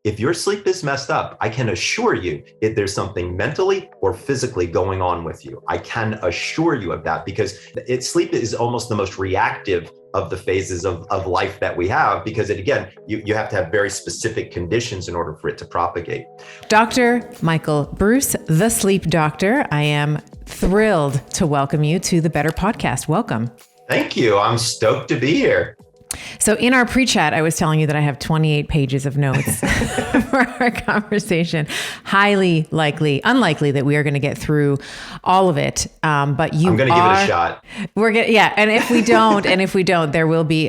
if your sleep is messed up, I can assure you if there's something mentally or physically going on with you. I can assure you of that because sleep is almost the most reactive of the phases of life that we have, because you have to have very specific conditions in order for it to propagate. Dr. Michael Breus, the sleep doctor, I am thrilled to welcome you to the Better Podcast. Welcome. Thank you. I'm stoked to be here. So in our pre-chat, I was telling you that I have 28 pages of notes for our conversation. Highly unlikely that we are going to get through all of it. But I'm going to give it a shot. And if we don't, there will be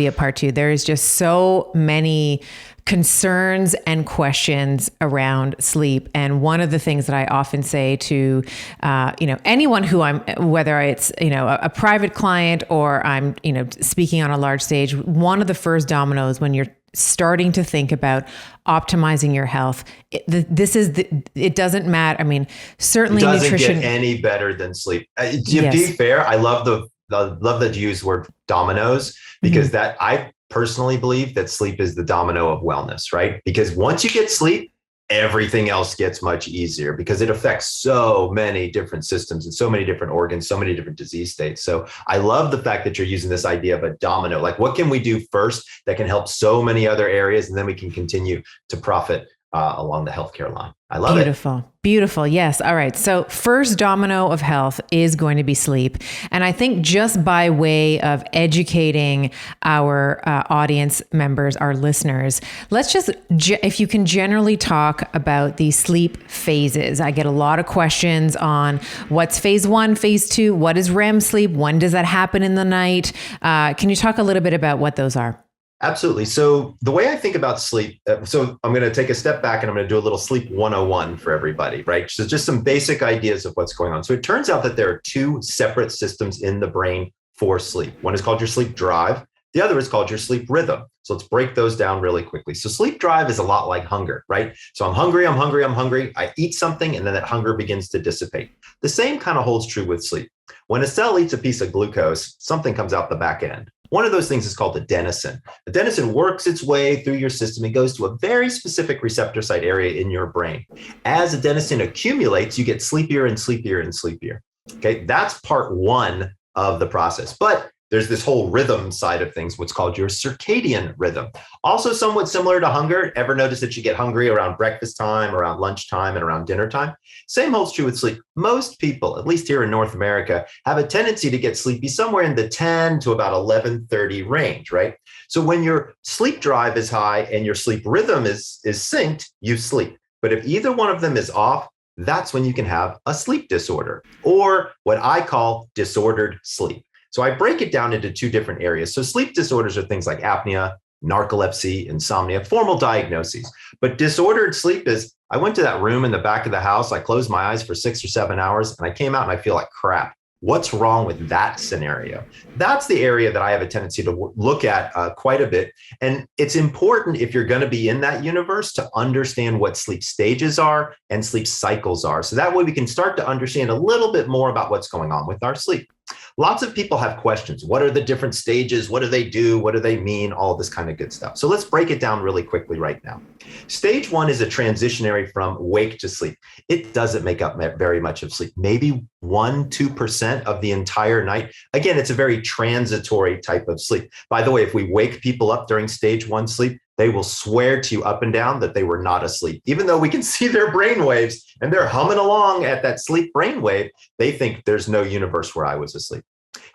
a part two. There is just so many concerns and questions around sleep. And one of the things that I often say to, anyone who whether it's, a private client or I'm, speaking on a large stage, one of the first dominoes when you're starting to think about optimizing your health, it doesn't matter. I mean, certainly nutrition doesn't get any better than sleep. To be fair, I love that you use the word dominoes, because I personally believe that sleep is the domino of wellness, right? Because once you get sleep, everything else gets much easier because it affects so many different systems and so many different organs, so many different disease states. So I love the fact that you're using this idea of a domino. Like, what can we do first that can help so many other areas? And then we can continue to profit along the healthcare line. I love it. Beautiful. Yes. All right. So first domino of health is going to be sleep. And I think just by way of educating our audience members, our listeners, let's just, if you can generally talk about the sleep phases. I get a lot of questions on what's phase 1, phase 2, what is REM sleep? When does that happen in the night? Can you talk a little bit about what those are? Absolutely. So the way I think about sleep, so I'm going to take a step back and I'm going to do a little sleep 101 for everybody, right? So just some basic ideas of what's going on. So it turns out that there are two separate systems in the brain for sleep. One is called your sleep drive. The other is called your sleep rhythm. So let's break those down really quickly. So sleep drive is a lot like hunger, right? So I'm hungry. I eat something, and then that hunger begins to dissipate. The same kind of holds true with sleep. When a cell eats a piece of glucose, something comes out the back end. One of those things is called adenosine. Adenosine works its way through your system. It goes to a very specific receptor site area in your brain. As adenosine accumulates, you get sleepier and sleepier and sleepier. Okay, that's part one of the process. But there's this whole rhythm side of things, what's called your circadian rhythm. Also somewhat similar to hunger. Ever notice that you get hungry around breakfast time, around lunchtime, and around dinner time? Same holds true with sleep. Most people, at least here in North America, have a tendency to get sleepy somewhere in the 10 to about 11:30 range, right? So when your sleep drive is high and your sleep rhythm is synced, you sleep. But if either one of them is off, that's when you can have a sleep disorder, or what I call disordered sleep. So I break it down into two different areas. So sleep disorders are things like apnea, narcolepsy, insomnia, formal diagnoses. But disordered sleep is, I went to that room in the back of the house, I closed my eyes for 6 or 7 hours, and I came out and I feel like crap. What's wrong with that scenario? That's the area that I have a tendency to look at quite a bit. And it's important, if you're going to be in that universe, to understand what sleep stages are and sleep cycles are. So that way we can start to understand a little bit more about what's going on with our sleep. Lots of people have questions. What are the different stages? What do they do? What do they mean? All this kind of good stuff. So let's break it down really quickly right now. Stage 1 is a transitionary from wake to sleep. It doesn't make up very much of sleep, maybe 1-2% of the entire night. Again, it's a very transitory type of sleep. By the way, if we wake people up during stage 1 sleep, they will swear to you up and down that they were not asleep. Even though we can see their brain waves and they're humming along at that sleep brainwave, they think there's no universe where I was asleep.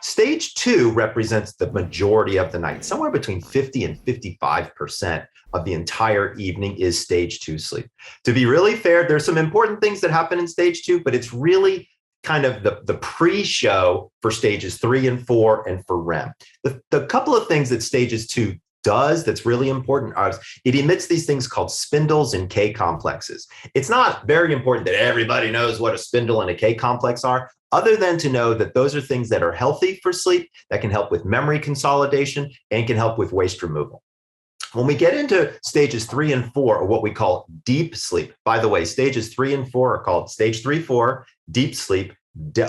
Stage 2 represents the majority of the night. Somewhere between 50 and 55% of the entire evening is stage 2 sleep. To be really fair, there's some important things that happen in stage 2, but it's really kind of the pre-show for stages 3 and 4 and for REM. The couple of things that stages 2 does that's really important is it emits these things called spindles and K complexes. It's not very important that everybody knows what a spindle and a K complex are, other than to know that those are things that are healthy for sleep, that can help with memory consolidation and can help with waste removal. When we get into stages 3 and 4, or what we call deep sleep, by the way, stages 3 and 4 are called stage 3-4, deep sleep,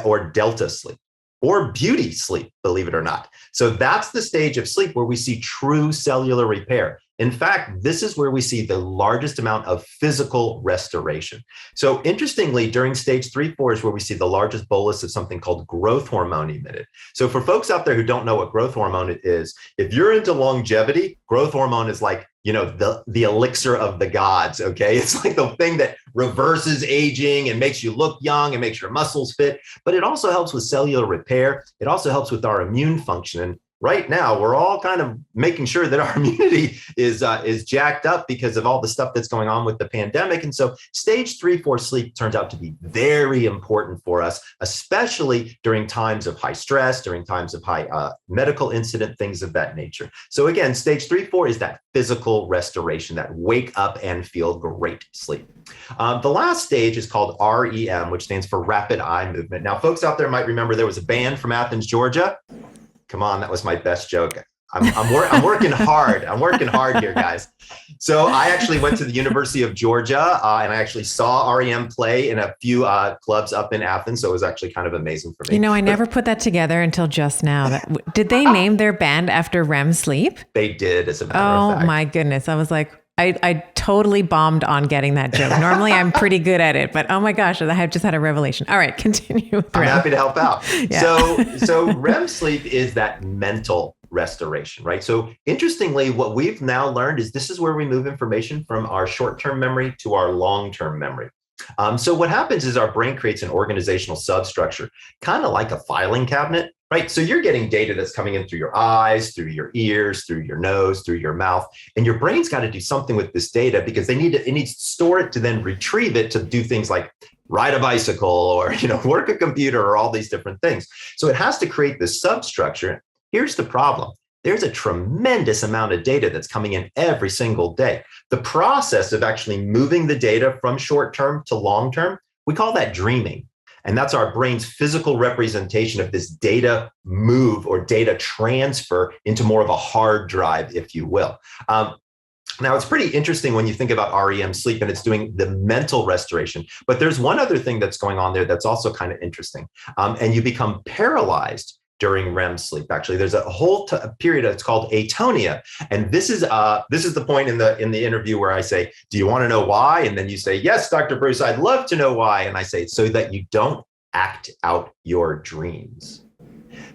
or delta sleep, or beauty sleep, believe it or not. So that's the stage of sleep where we see true cellular repair. In fact, this is where we see the largest amount of physical restoration. So interestingly, during stage 3-4 is where we see the largest bolus of something called growth hormone emitted. So for folks out there who don't know what growth hormone is, if you're into longevity, growth hormone is like, the elixir of the gods, okay? It's like the thing that reverses aging and makes you look young and makes your muscles fit, but it also helps with cellular repair. It also helps with our immune function. And right now, we're all kind of making sure that our immunity is jacked up because of all the stuff that's going on with the pandemic. And so stage 3-4 sleep turns out to be very important for us, especially during times of high stress, during times of high medical incident, things of that nature. So again, stage 3-4 is that physical restoration, that wake up and feel great sleep. The last stage is called REM, which stands for rapid eye movement. Now, folks out there might remember there was a band from Athens, Georgia. Come on, that was my best joke. I'm working hard. I'm working hard here, guys. So I actually went to the University of Georgia, and I actually saw REM play in a few clubs up in Athens. So it was actually kind of amazing for me. I never put that together until just now. Did they name their band after REM sleep? They did, as a matter of fact. Oh my goodness. I was like, I totally bombed on getting that joke. Normally I'm pretty good at it, but oh my gosh, I have just had a revelation. All right, continue with REM. I'm happy to help out. Yeah. So REM sleep is that mental restoration, right? So interestingly, what we've now learned is this is where we move information from our short-term memory to our long-term memory. So what happens is our brain creates an organizational substructure, kind of like a filing cabinet, right? So you're getting data that's coming in through your eyes, through your ears, through your nose, through your mouth, and your brain's got to do something with this data because it needs to store it to then retrieve it to do things like ride a bicycle or, work a computer or all these different things. So it has to create this substructure. Here's the problem. There's a tremendous amount of data that's coming in every single day. The process of actually moving the data from short-term to long-term, we call that dreaming. And that's our brain's physical representation of this data move or data transfer into more of a hard drive, if you will. Now, it's pretty interesting when you think about REM sleep and it's doing the mental restoration. But there's one other thing that's going on there that's also kind of interesting. And you become paralyzed during REM sleep. Actually, there's a whole period that's called atonia, and this is the point in the interview where I say, "Do you want to know why?" And then you say, "Yes, Dr. Breus, I'd love to know why." And I say, "It's so that you don't act out your dreams."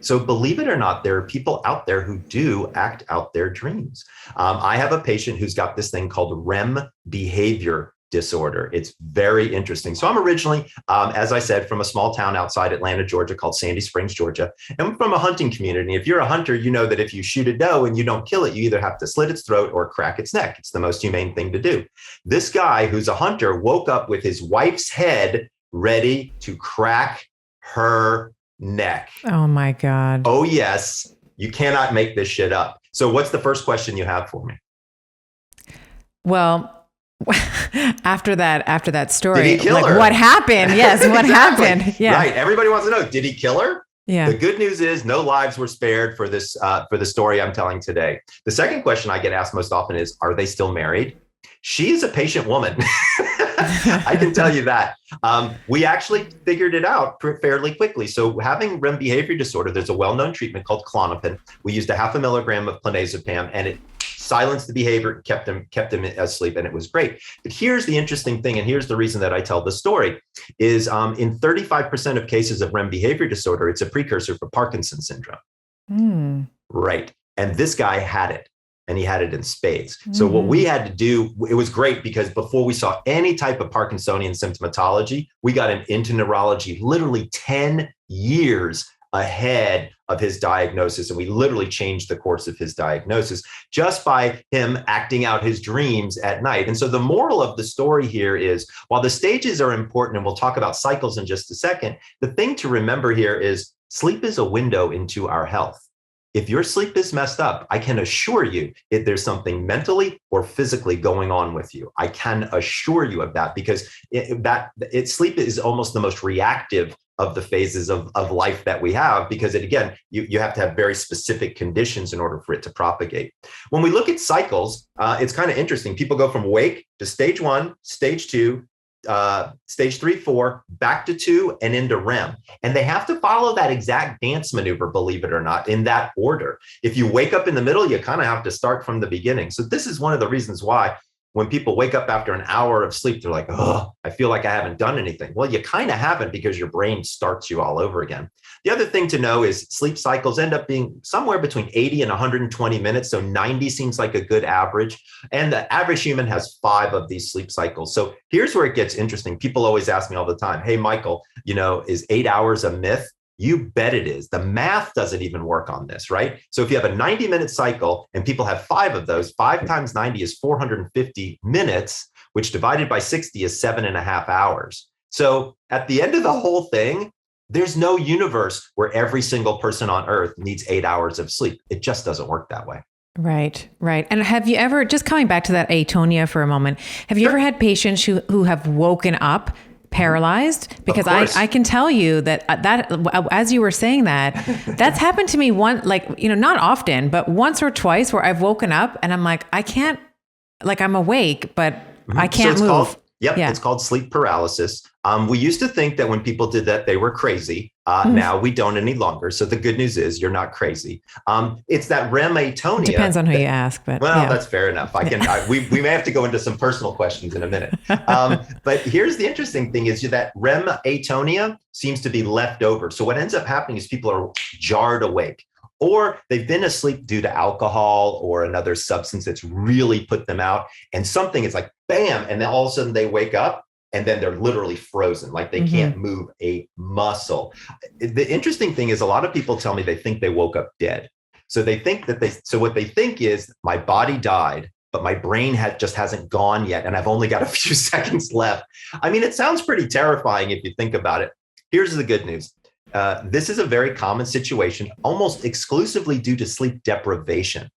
So believe it or not, there are people out there who do act out their dreams. I have a patient who's got this thing called REM behavior disorder. It's very interesting. So I'm originally, as I said, from a small town outside Atlanta, Georgia called Sandy Springs, Georgia. And I'm from a hunting community. If you're a hunter, you know that if you shoot a doe and you don't kill it, you either have to slit its throat or crack its neck. It's the most humane thing to do. This guy who's a hunter woke up with his wife's head ready to crack her neck. Oh my God. Oh yes. You cannot make this shit up. So what's the first question you have for me? Well, after that story, did he kill her? What happened? Yes, what Exactly. happened? Yeah. Right. Everybody wants to know, did he kill her? Yeah. The good news is no lives were spared for this, for the story I'm telling today. The second question I get asked most often is, are they still married? She is a patient woman. I can tell you that. We actually figured it out fairly quickly. So having REM behavior disorder, there's a well-known treatment called Klonopin. We used 0.5 milligram of clonazepam and it silenced the behavior, kept him asleep, and it was great. But here's the interesting thing, and here's the reason that I tell the story, is in 35% of cases of REM behavior disorder, it's a precursor for Parkinson's syndrome. Mm. Right. And this guy had it. And he had it in spades. So what we had to do, it was great because before we saw any type of Parkinsonian symptomatology, we got him into neurology literally 10 years ahead of his diagnosis. And we literally changed the course of his diagnosis just by him acting out his dreams at night. And so the moral of the story here is, while the stages are important, and we'll talk about cycles in just a second, the thing to remember here is sleep is a window into our health. If your sleep is messed up, I can assure you if there's something mentally or physically going on with you. I can assure you of that because sleep is almost the most reactive of the phases of life that we have, because you have to have very specific conditions in order for it to propagate. When we look at cycles, it's kind of interesting. People go from awake to stage 1, stage 2, stage 3, 4, back to 2, and into REM. And they have to follow that exact dance maneuver, believe it or not, in that order. If you wake up in the middle, you kind of have to start from the beginning. So this is one of the reasons why when people wake up after an hour of sleep, they're like, oh, I feel like I haven't done anything. Well, you kind of haven't, because your brain starts you all over again. The other thing to know is sleep cycles end up being somewhere between 80 and 120 minutes. So 90 seems like a good average. And the average human has 5 of these sleep cycles. So here's where it gets interesting. People always ask me all the time, hey, Michael, is 8 hours a myth? You bet it is. The math doesn't even work on this, right? So if you have a 90-minute cycle and people have 5 of those, 5 times 90 is 450 minutes, which divided by 60 is 7.5 hours. So at the end of the whole thing, there's no universe where every single person on earth needs 8 hours of sleep. It just doesn't work that way. Right, right. And have you ever, just coming back to that atonia for a moment, have you ever had patients who have woken up paralyzed? Because I can tell you that as you were saying that, that's happened to me not often, but once or twice, where I've woken up and I'm like, I can't, I'm awake, but I can't move. It's called sleep paralysis. We used to think that when people did that, they were crazy. Now we don't any longer. So the good news is you're not crazy. It's that REM atonia. Depends on who you ask, but that's fair enough. We may have to go into some personal questions in a minute. But here's the interesting thing is that REM atonia seems to be left over. So what ends up happening is people are jarred awake, or they've been asleep due to alcohol or another substance that's really put them out. And something is like, bam, and then all of a sudden they wake up and then they're literally frozen, like they can't move a muscle. The interesting thing is a lot of people tell me they think they woke up dead. So they think so what they think is my body died, but my brain just hasn't gone yet. And I've only got a few seconds left. I mean, it sounds pretty terrifying if you think about it. Here's the good news. This is a very common situation, almost exclusively due to sleep deprivation.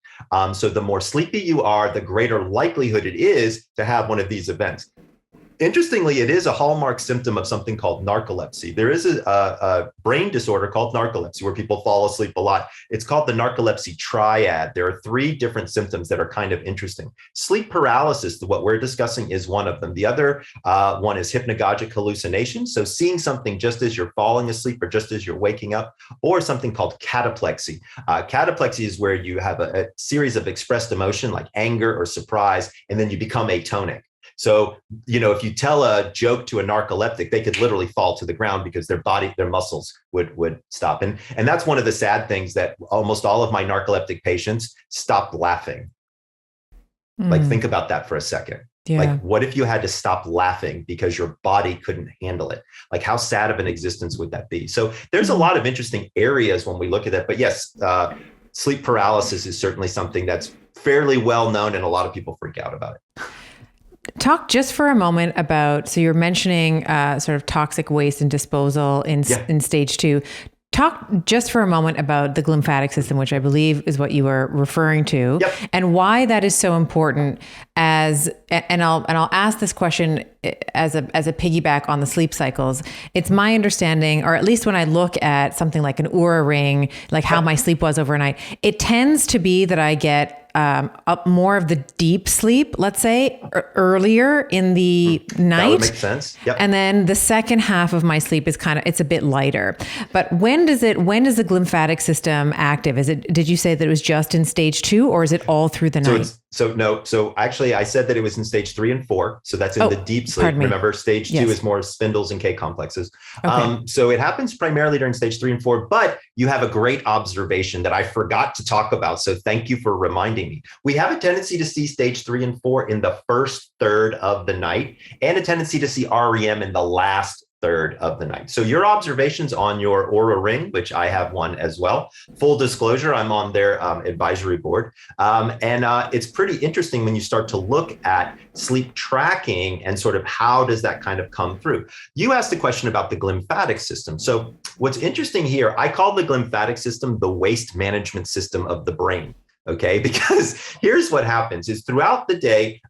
So the more sleepy you are, the greater likelihood it is to have one of these events. Interestingly, it is a hallmark symptom of something called narcolepsy. There is a brain disorder called narcolepsy where people fall asleep a lot. It's called the narcolepsy triad. There are 3 different symptoms that are kind of interesting. Sleep paralysis, what we're discussing, is one of them. The other one is hypnagogic hallucination. So seeing something just as you're falling asleep or just as you're waking up, or something called cataplexy. Cataplexy is where you have a series of expressed emotion like anger or surprise, and then you become atonic. So, if you tell a joke to a narcoleptic, they could literally fall to the ground because their muscles would stop. And that's one of the sad things, that almost all of my narcoleptic patients stopped laughing. Like, think about that for a second. Yeah. Like, what if you had to stop laughing because your body couldn't handle it? Like, how sad of an existence would that be? So there's a lot of interesting areas when we look at that. But yes, sleep paralysis is certainly something that's fairly well known, and a lot of people freak out about it. Talk just for a moment about, so you're mentioning sort of toxic waste and disposal in stage 2. Talk just for a moment about the glymphatic system, which I believe is what you were referring to, and why that is so important. And I'll ask this question as a piggyback on the sleep cycles. It's my understanding, or at least when I look at something like an Oura ring, like how my sleep was overnight, it tends to be that I get up more of the deep sleep, let's say, earlier in the night. That would make sense. Yep. And then the second half of my sleep is it's a bit lighter. But when does the glymphatic system active? Did you say that it was just in stage 2, or is it all through the night? So actually I said that it was in stage 3 and 4. So that's in the deep sleep. Remember, stage 2 is more spindles and K complexes. Okay. So it happens primarily during stage 3 and 4, but you have a great observation that I forgot to talk about. So thank you for reminding me. We have a tendency to see stage 3 and 4 in the first third of the night, and a tendency to see REM in the last third of the night. So your observations on your Oura ring, which I have one as well. Full disclosure, I'm on their advisory board. And it's pretty interesting when you start to look at sleep tracking and sort of how does that kind of come through. You asked a question about the glymphatic system. So what's interesting here, I call the glymphatic system the waste management system of the brain. Okay, because here's what happens is throughout the day,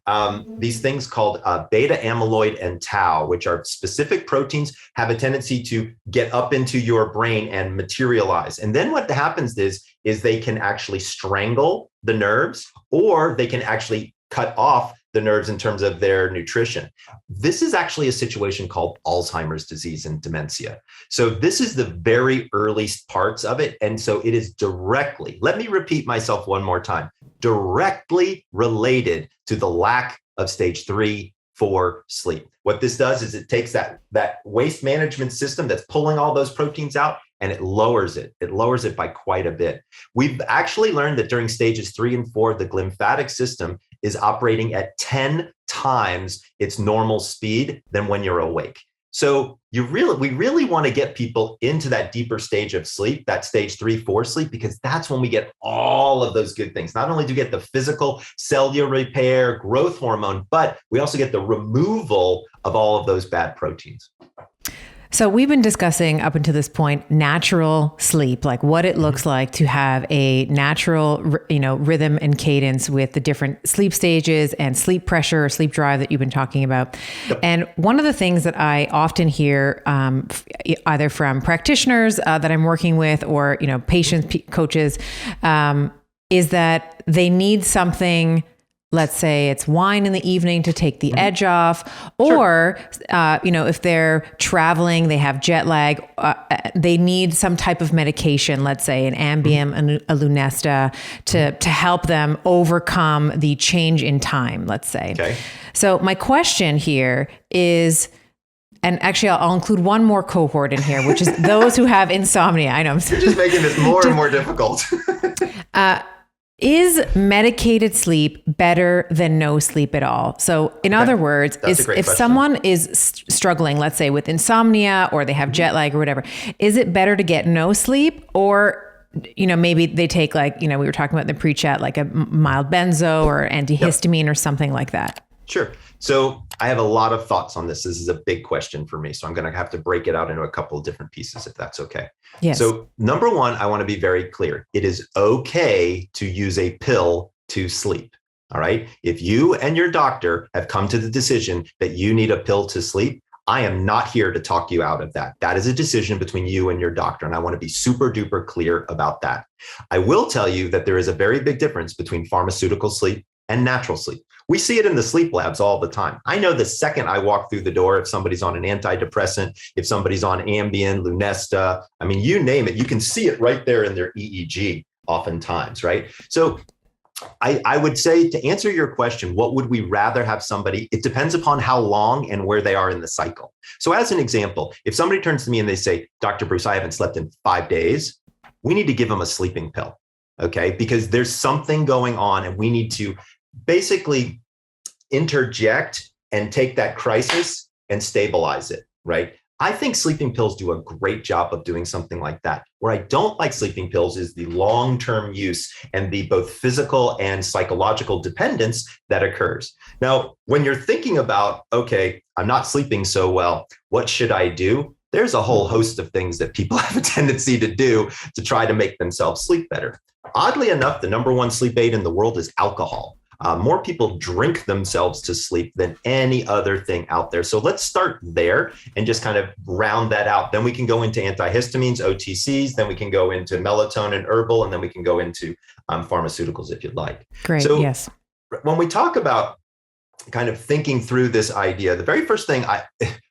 these things called beta amyloid and tau, which are specific proteins, have a tendency to get up into your brain and materialize. And then what happens is they can actually strangle the nerves, or they can actually cut off the nerves in terms of their nutrition. This is actually a situation called Alzheimer's disease and dementia. So this is the very earliest parts of it. And so it is directly, let me repeat myself one more time, directly related to the lack of stage 3, 4 sleep. What this does is it takes that waste management system that's pulling all those proteins out, and it lowers it. It lowers it by quite a bit. We've actually learned that during stages 3 and 4, the glymphatic system is operating at 10 times its normal speed than when you're awake. So we really want to get people into that deeper stage of sleep, that stage 3, 4 sleep, because that's when we get all of those good things. Not only do we get the physical cellular repair, growth hormone, but we also get the removal of all of those bad proteins. So we've been discussing up until this point, natural sleep, like what it looks like to have a natural, rhythm and cadence with the different sleep stages and sleep pressure or sleep drive that you've been talking about. Yep. And one of the things that I often hear, either from practitioners that I'm working with or, patients, coaches, is that they need something. Let's say it's wine in the evening to take the edge off, or, if they're traveling, they have jet lag, they need some type of medication, let's say an Ambien and a Lunesta to help them overcome the change in time, let's say. Okay. So my question here is, and actually I'll include one more cohort in here, which is those who have insomnia. I know. You're just making this more and more difficult. Is medicated sleep better than no sleep at all? So in other words, if someone is struggling, let's say with insomnia or they have jet lag or whatever, is it better to get no sleep, or, maybe they take we were talking about in the pre-chat, like a mild benzo or antihistamine or something like that? Sure. So I have a lot of thoughts on this. This is a big question for me. So I'm going to have to break it out into a couple of different pieces, if that's okay. Yes. So number one, I want to be very clear. It is okay to use a pill to sleep. All right. If you and your doctor have come to the decision that you need a pill to sleep, I am not here to talk you out of that. That is a decision between you and your doctor. And I want to be super duper clear about that. I will tell you that there is a very big difference between pharmaceutical sleep and natural sleep. We see it in the sleep labs all the time. I know the second I walk through the door, if somebody's on an antidepressant, if somebody's on Ambien, Lunesta, you name it, you can see it right there in their EEG oftentimes, right? So I would say, to answer your question, what would we rather have somebody? It depends upon how long and where they are in the cycle. So as an example, if somebody turns to me and they say, Dr. Breus, I haven't slept in 5 days, we need to give them a sleeping pill, okay? Because there's something going on and we need to basically interject and take that crisis and stabilize it, right? I think sleeping pills do a great job of doing something like that. Where I don't like sleeping pills is the long-term use and the both physical and psychological dependence that occurs. Now, when you're thinking about, okay, I'm not sleeping so well, what should I do? There's a whole host of things that people have a tendency to do to try to make themselves sleep better. Oddly enough, the number one sleep aid in the world is alcohol. More people drink themselves to sleep than any other thing out there. So let's start there and just kind of round that out. Then we can go into antihistamines, OTCs, then we can go into melatonin, herbal, and then we can go into pharmaceuticals if you'd like. Great, so yes. When we talk about kind of thinking through this idea, the very first thing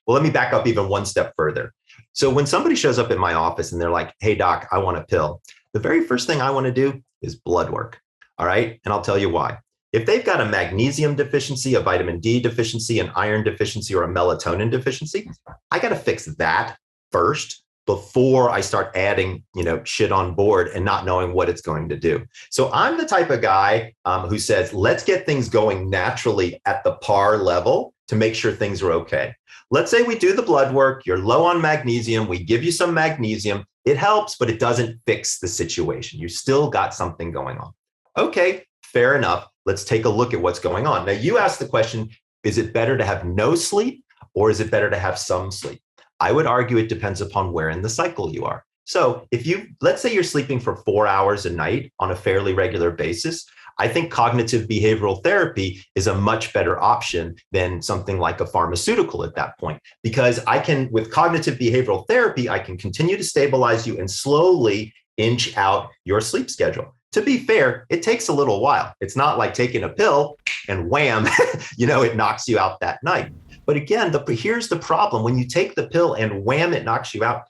let me back up even one step further. So when somebody shows up in my office and they're like, hey, doc, I want a pill, the very first thing I want to do is blood work. All right. And I'll tell you why. If they've got a magnesium deficiency, a vitamin D deficiency, an iron deficiency, or a melatonin deficiency, I got to fix that first before I start adding, shit on board and not knowing what it's going to do. So I'm the type of guy who says, let's get things going naturally at the par level to make sure things are okay. Let's say we do the blood work, you're low on magnesium, we give you some magnesium, it helps, but it doesn't fix the situation. You still got something going on. Okay, fair enough. Let's take a look at what's going on. Now, you asked the question, is it better to have no sleep or is it better to have some sleep? I would argue it depends upon where in the cycle you are. So let's say you're sleeping for 4 hours a night on a fairly regular basis, I think cognitive behavioral therapy is a much better option than something like a pharmaceutical at that point, because with cognitive behavioral therapy, I can continue to stabilize you and slowly inch out your sleep schedule. To be fair, it takes a little while. It's not like taking a pill and wham, it knocks you out that night. But again, here's the problem. When you take the pill and wham, it knocks you out,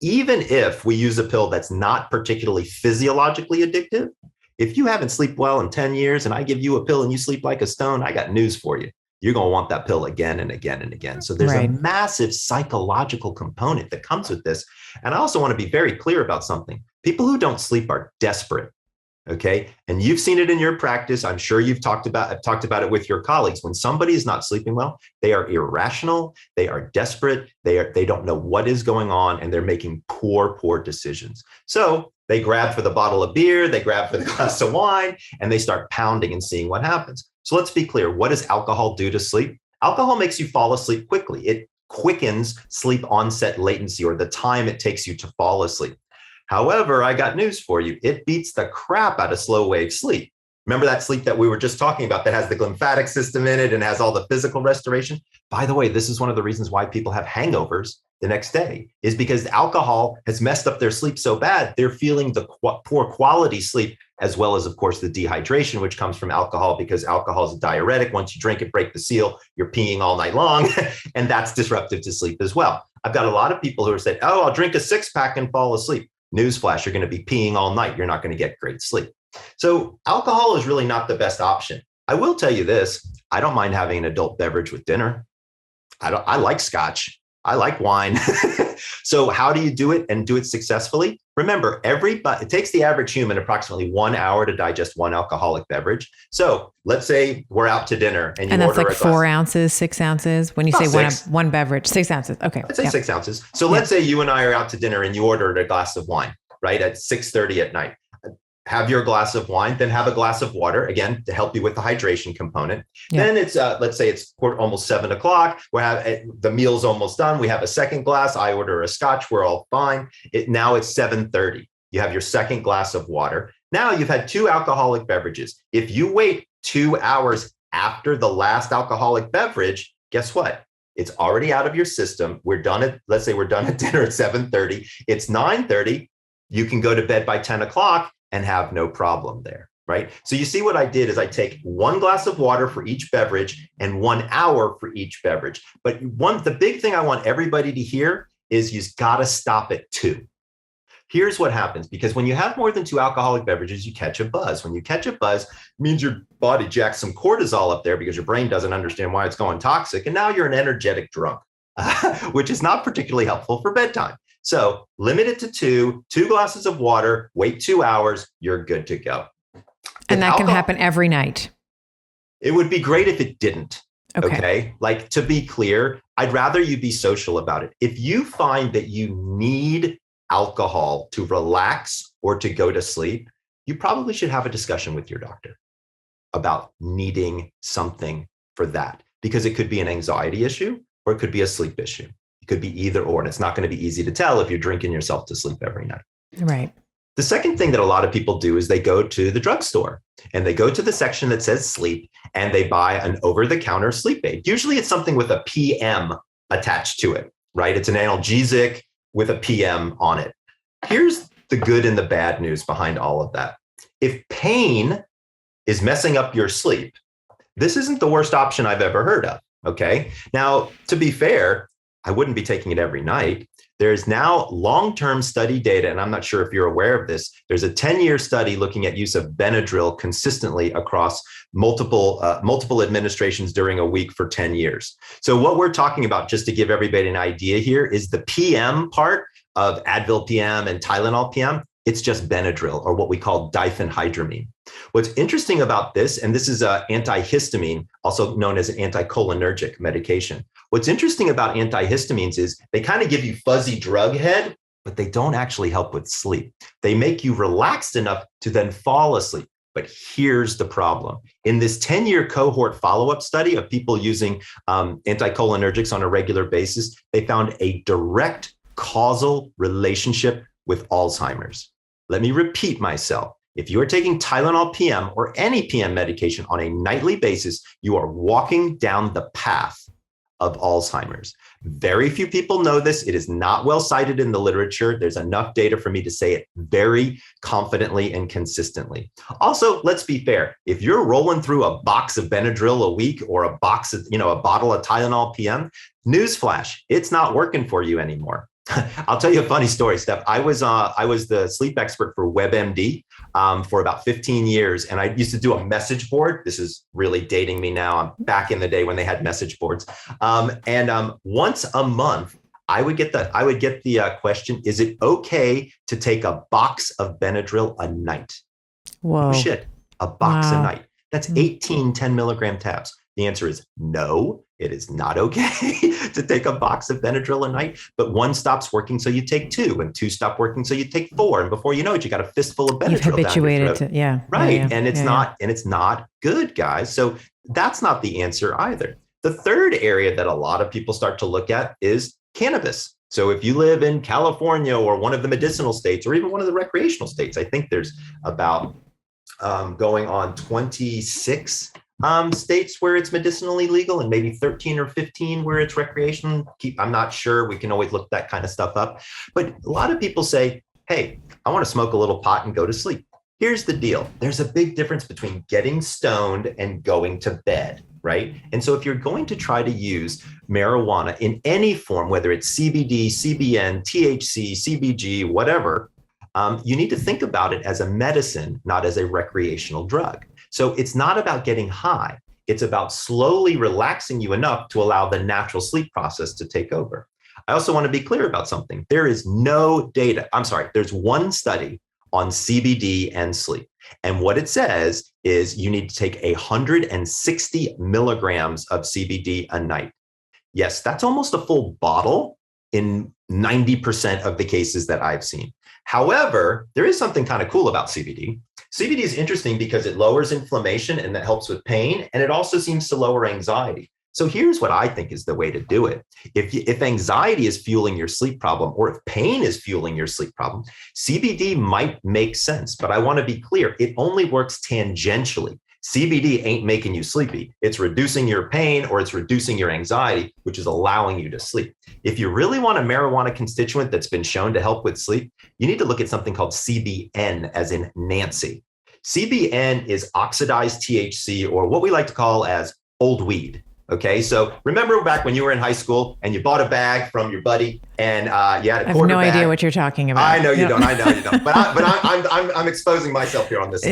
even if we use a pill that's not particularly physiologically addictive, if you haven't slept well in 10 years and I give you a pill and you sleep like a stone, I got news for you. You're going to want that pill again and again and again. So there's a massive psychological component that comes with this. And I also want to be very clear about something. People who don't sleep are desperate. Okay. And you've seen it in your practice. I'm sure you've talked about it with your colleagues. When somebody is not sleeping well, they are irrational. They are desperate. They don't know what is going on, and they're making poor decisions. So they grab for the bottle of beer, they grab for the glass of wine, and they start pounding and seeing what happens. So let's be clear. What does alcohol do to sleep? Alcohol makes you fall asleep quickly. It quickens sleep onset latency, or the time it takes you to fall asleep. However, I got news for you. It beats the crap out of slow wave sleep. Remember that sleep that we were just talking about that has the lymphatic system in it and has all the physical restoration? By the way, this is one of the reasons why people have hangovers the next day, is because alcohol has messed up their sleep so bad, they're feeling the poor quality sleep, as well as, of course, the dehydration, which comes from alcohol, because alcohol is a diuretic. Once you drink it, break the seal, you're peeing all night long, and that's disruptive to sleep as well. I've got a lot of people who are saying, oh, I'll drink a 6-pack and fall asleep. Newsflash, you're going to be peeing all night. You're not going to get great sleep. So alcohol is really not the best option. I will tell you this. I don't mind having an adult beverage with dinner. I like scotch. I like wine. So how do you do it and do it successfully? Remember, it takes the average human approximately 1 hour to digest one alcoholic beverage. So let's say we're out to dinner and that's like 4 ounces, 6 ounces. When you say one beverage, 6 ounces. Okay. Let's say 6 ounces. So let's say you and I are out to dinner and you ordered a glass of wine, right? At 6:30 at night. Have your glass of wine, then have a glass of water, again, to help you with the hydration component. Yeah. Then it's, let's say it's almost 7 o'clock. The meal's almost done. We have a second glass. I order a scotch. We're all fine. Now it's 7:30. You have your second glass of water. Now you've had 2 alcoholic beverages. If you wait 2 hours after the last alcoholic beverage, guess what? It's already out of your system. Let's say we're done at dinner at 7:30. It's 9:30. You can go to bed by 10 o'clock. And have no problem there, right? So you see what I did is I take 1 glass of water for each beverage and 1 hour for each beverage. But the big thing I want everybody to hear is you've got to stop at 2. Here's what happens, because when you have more than 2 alcoholic beverages, you catch a buzz. When you catch a buzz, it means your body jacks some cortisol up there because your brain doesn't understand why it's going toxic. And now you're an energetic drunk, which is not particularly helpful for bedtime. So limit it to 2 glasses of water, wait 2 hours, you're good to go. And that can happen every night. It would be great if it didn't. Okay. Like, to be clear, I'd rather you be social about it. If you find that you need alcohol to relax or to go to sleep, you probably should have a discussion with your doctor about needing something for that, because it could be an anxiety issue or it could be a sleep issue. It could be either or, and it's not going to be easy to tell if you're drinking yourself to sleep every night. Right. The second thing that a lot of people do is they go to the drugstore and they go to the section that says sleep and they buy an over-the-counter sleep aid. Usually it's something with a PM attached to it, right? It's an analgesic with a PM on it. Here's the good and the bad news behind all of that. If pain is messing up your sleep, this isn't the worst option I've ever heard of, okay? Now, to be fair, I wouldn't be taking it every night. There's now long-term study data, and I'm not sure if you're aware of this. There's a 10-year study looking at use of Benadryl consistently across multiple administrations during a week for 10 years. So what we're talking about, just to give everybody an idea here, is the PM part of Advil PM and Tylenol PM. It's just Benadryl, or what we call diphenhydramine. What's interesting about this, and this is an antihistamine, also known as an anticholinergic medication. What's interesting about antihistamines is they kind of give you fuzzy drug head, but they don't actually help with sleep. They make you relaxed enough to then fall asleep. But here's the problem. In this 10-year cohort follow-up study of people using anticholinergics on a regular basis, they found a direct causal relationship with Alzheimer's. Let me repeat myself. If you are taking Tylenol PM or any PM medication on a nightly basis, you are walking down the path of Alzheimer's. Very few people know this. It is not well cited in the literature. There's enough data for me to say it very confidently and consistently. Also, let's be fair. If you're rolling through a box of Benadryl a week or a box of, a bottle of Tylenol PM, newsflash, it's not working for you anymore. I'll tell you a funny story, Steph. I was the sleep expert for WebMD for about 15 years. And I used to do a message board. This is really dating me now. I'm back in the day when they had message boards. Once a month, I would get the question, is it okay to take a box of Benadryl a night? Whoa. Oh, shit, a box a night. That's 18 10 milligram tabs. The answer is no, it is not okay to take a box of Benadryl a night, but one stops working, so you take two, and two stop working, so you take four. And before you know it, you got a fistful of Benadryl. You've habituated to, yeah. Right. Yeah, and it's not good, guys. So that's not the answer either. The third area that a lot of people start to look at is cannabis. So if you live in California or one of the medicinal states, or even one of the recreational states, I think there's about going on 26 states where it's medicinally legal, and maybe 13 or 15 where it's recreational. I'm not sure. We can always look that kind of stuff up. But a lot of people say, hey, I want to smoke a little pot and go to sleep. Here's the deal. There's a big difference between getting stoned and going to bed, right? And so if you're going to try to use marijuana in any form, whether it's CBD, CBN, THC, CBG, whatever, you need to think about it as a medicine, not as a recreational drug. So it's not about getting high. It's about slowly relaxing you enough to allow the natural sleep process to take over. I also want to be clear about something. There is no data. There's one study on CBD and sleep. And what it says is you need to take 160 milligrams of CBD a night. Yes, that's almost a full bottle in 90% of the cases that I've seen. However, there is something kind of cool about CBD. CBD is interesting because it lowers inflammation and that helps with pain. And it also seems to lower anxiety. So here's what I think is the way to do it. If anxiety is fueling your sleep problem, or if pain is fueling your sleep problem, CBD might make sense. But I want to be clear, it only works tangentially. CBD ain't making you sleepy. It's reducing your pain, or it's reducing your anxiety, which is allowing you to sleep. If you really want a marijuana constituent that's been shown to help with sleep, you need to look at something called CBN, as in Nancy. CBN is oxidized THC, or what we like to call as old weed. Okay, so remember back when you were in high school and you bought a bag from your buddy, and you had a quarter bag. I have no idea what you're talking about. I know you don't. I know you don't. But I'm exposing myself here on this.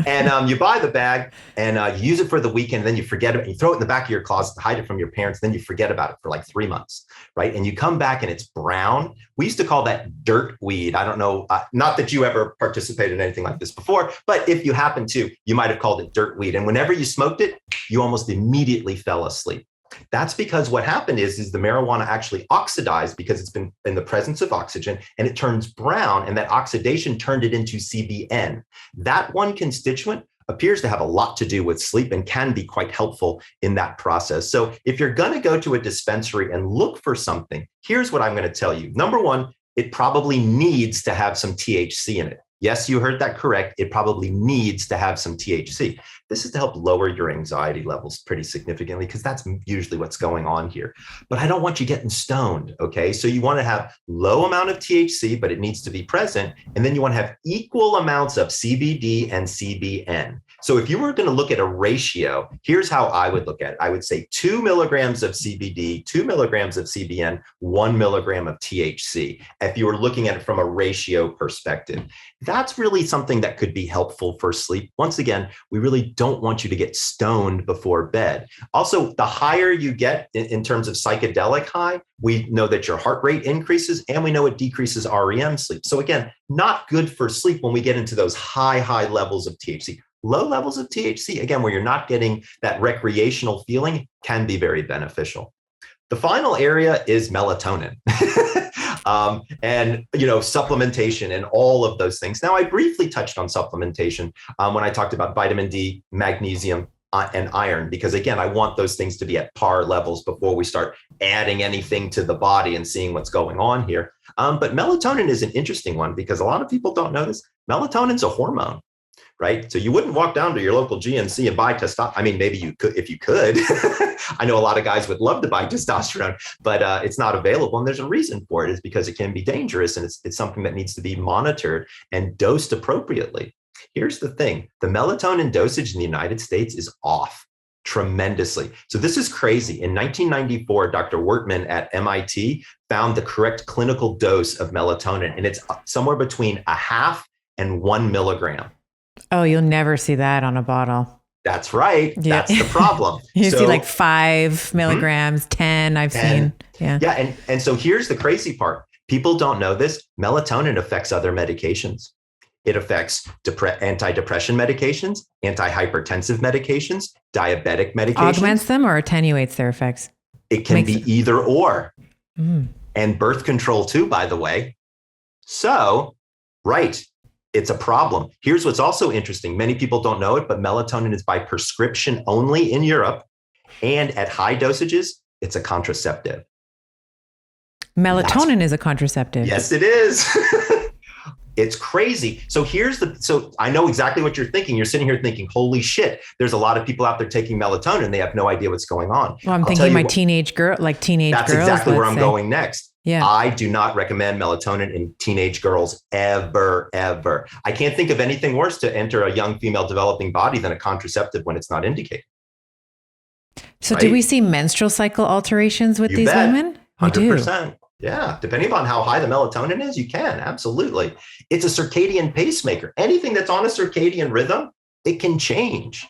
And you buy the bag and you use it for the weekend, and then you forget it. You throw it in the back of your closet, hide it from your parents. Then you forget about it for like 3 months, right? And you come back and it's brown. We used to call that dirt weed. I don't know. Not that you ever participated in anything like this before, but if you happen to, you might have called it dirt weed. And whenever you smoked it, you almost immediately fell asleep. That's because what happened is the marijuana actually oxidized because it's been in the presence of oxygen, and it turns brown, and that oxidation turned it into CBN. That one constituent appears to have a lot to do with sleep and can be quite helpful in that process. So if you're going to go to a dispensary and look for something, here's what I'm going to tell you. Number one, it probably needs to have some THC in it. Yes, you heard that correct. It probably needs to have some THC. This is to help lower your anxiety levels pretty significantly, because that's usually what's going on here. But I don't want you getting stoned, okay? So you want to have low amount of THC, but it needs to be present. And then you want to have equal amounts of CBD and CBN. So if you were going to look at a ratio, here's how I would look at it. I would say 2 milligrams of CBD, 2 milligrams of CBN, 1 milligram of THC, if you were looking at it from a ratio perspective. That's really something that could be helpful for sleep. Once again, we really don't want you to get stoned before bed. Also, the higher you get in terms of psychedelic high, we know that your heart rate increases, and we know it decreases REM sleep. So again, not good for sleep when we get into those high levels of THC. Low levels of THC, again, where you're not getting that recreational feeling, can be very beneficial. The final area is melatonin. And supplementation and all of those things. Now, I briefly touched on supplementation when I talked about vitamin D, magnesium, and iron, because again, I want those things to be at par levels before we start adding anything to the body and seeing what's going on here. But melatonin is an interesting one, because a lot of people don't know this. Melatonin's a hormone, right? So you wouldn't walk down to your local GNC and buy testosterone. I mean, maybe you could, if you could. I know a lot of guys would love to buy testosterone, but it's not available. And there's a reason for it, is because it can be dangerous, and it's something that needs to be monitored and dosed appropriately. Here's the thing. The melatonin dosage in the United States is off tremendously. So this is crazy. In 1994, Dr. Wertman at MIT found the correct clinical dose of melatonin, and it's somewhere between 0.5 and 1 milligram. Oh, you'll never see that on a bottle. That's right. Yeah. That's the problem. You see like 5 milligrams, 10 I've 10. Seen. Yeah. Yeah. And so here's the crazy part. People don't know this. Melatonin affects other medications. It affects antidepressant medications, antihypertensive medications, diabetic medications. Augments them or attenuates their effects? It can be either or. And birth control too, by the way. So, right. It's a problem. Here's what's also interesting. Many people don't know it, but melatonin is by prescription only in Europe. And at high dosages, it's a contraceptive. Melatonin is a contraceptive. Yes, it is. It's crazy. So so I know exactly what you're thinking. You're sitting here thinking, holy shit, there's a lot of people out there taking melatonin. They have no idea what's going on. Well, I'm thinking my teenage girl, teenage girls. That's exactly where I'm going next. Yeah. I do not recommend melatonin in teenage girls ever. I can't think of anything worse to enter a young female developing body than a contraceptive when it's not indicated. So do we see menstrual cycle alterations with these women? 100%. Yeah. Depending on how high the melatonin is, you can. Absolutely. It's a circadian pacemaker. Anything that's on a circadian rhythm, it can change.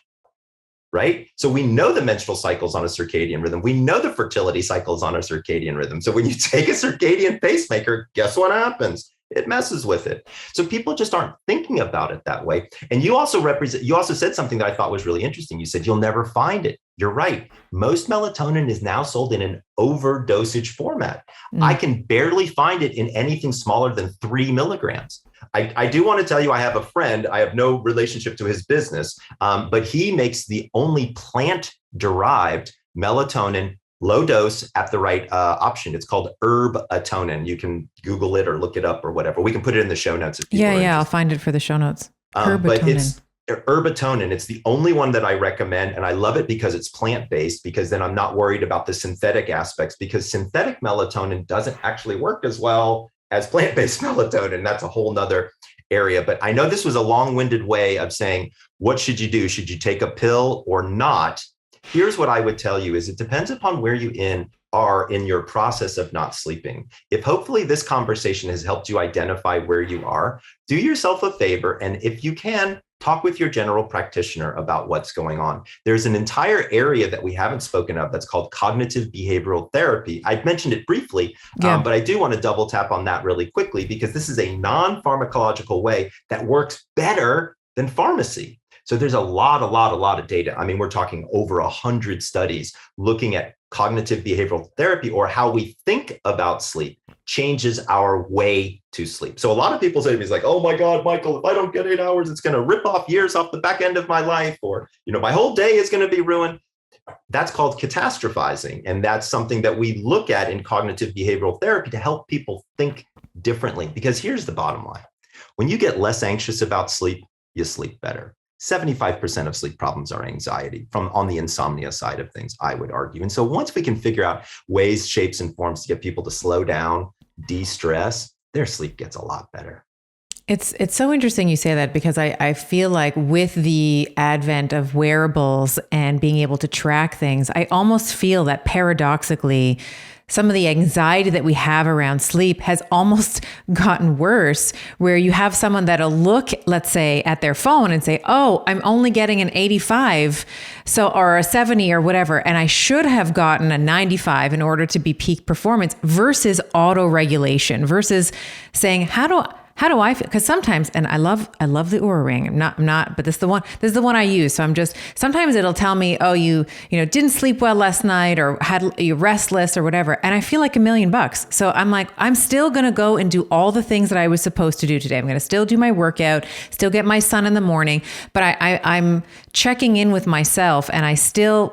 Right? So we know the menstrual cycle's on a circadian rhythm. We know the fertility cycle's on a circadian rhythm. So when you take a circadian pacemaker, guess what happens? It messes with it. So people just aren't thinking about it that way. And you also said something that I thought was really interesting. You said you'll never find it. You're right. Most melatonin is now sold in an overdosage format. I can barely find it in anything smaller than 3 milligrams. I do want to tell you, I have a friend, I have no relationship to his business, but he makes the only plant-derived melatonin, low dose at the right option. It's called herbatonin. You can Google it or look it up or whatever. We can put it in the show notes. If people are interested. I'll find it for the show notes. But it's herbatonin. It's the only one that I recommend. And I love it because it's plant-based, because then I'm not worried about the synthetic aspects, because synthetic melatonin doesn't actually work as well as plant-based melatonin. That's a whole nother area. But I know this was a long-winded way of saying, what should you do? Should you take a pill or not? Here's what I would tell you is it depends upon where you are in your process of not sleeping. If hopefully this conversation has helped you identify where you are, do yourself a favor. And if you can, talk with your general practitioner about what's going on. There's an entire area that we haven't spoken of that's called cognitive behavioral therapy. I've mentioned it briefly, but I do want to double tap on that really quickly, because this is a non-pharmacological way that works better than pharmacy. So there's a lot of data. I mean, we're talking over 100 studies looking at cognitive behavioral therapy, or how we think about sleep changes our way to sleep. So a lot of people say to me, it's like, oh my God, Michael, if I don't get 8 hours, it's going to rip off years off the back end of my life, or, my whole day is going to be ruined. That's called catastrophizing. And that's something that we look at in cognitive behavioral therapy to help people think differently. Because here's the bottom line. When you get less anxious about sleep, you sleep better. 75% of sleep problems are anxiety on the insomnia side of things, I would argue. And so once we can figure out ways, shapes, and forms to get people to slow down, de-stress, their sleep gets a lot better. It's so interesting you say that, because I feel like with the advent of wearables and being able to track things, I almost feel that paradoxically, some of the anxiety that we have around sleep has almost gotten worse, where you have someone that'll look, let's say, at their phone and say, oh, I'm only getting an 85, or a 70 or whatever, and I should have gotten a 95 in order to be peak performance, versus auto-regulation, versus saying, how do I feel? Because sometimes, and I love the Oura ring. I'm not, but this is the one I use. So sometimes it'll tell me, oh, you didn't sleep well last night, or you're restless or whatever. And I feel like $1 million. So I'm like, I'm still going to go and do all the things that I was supposed to do today. I'm going to still do my workout, still get my sun in the morning, but I'm checking in with myself, and I still,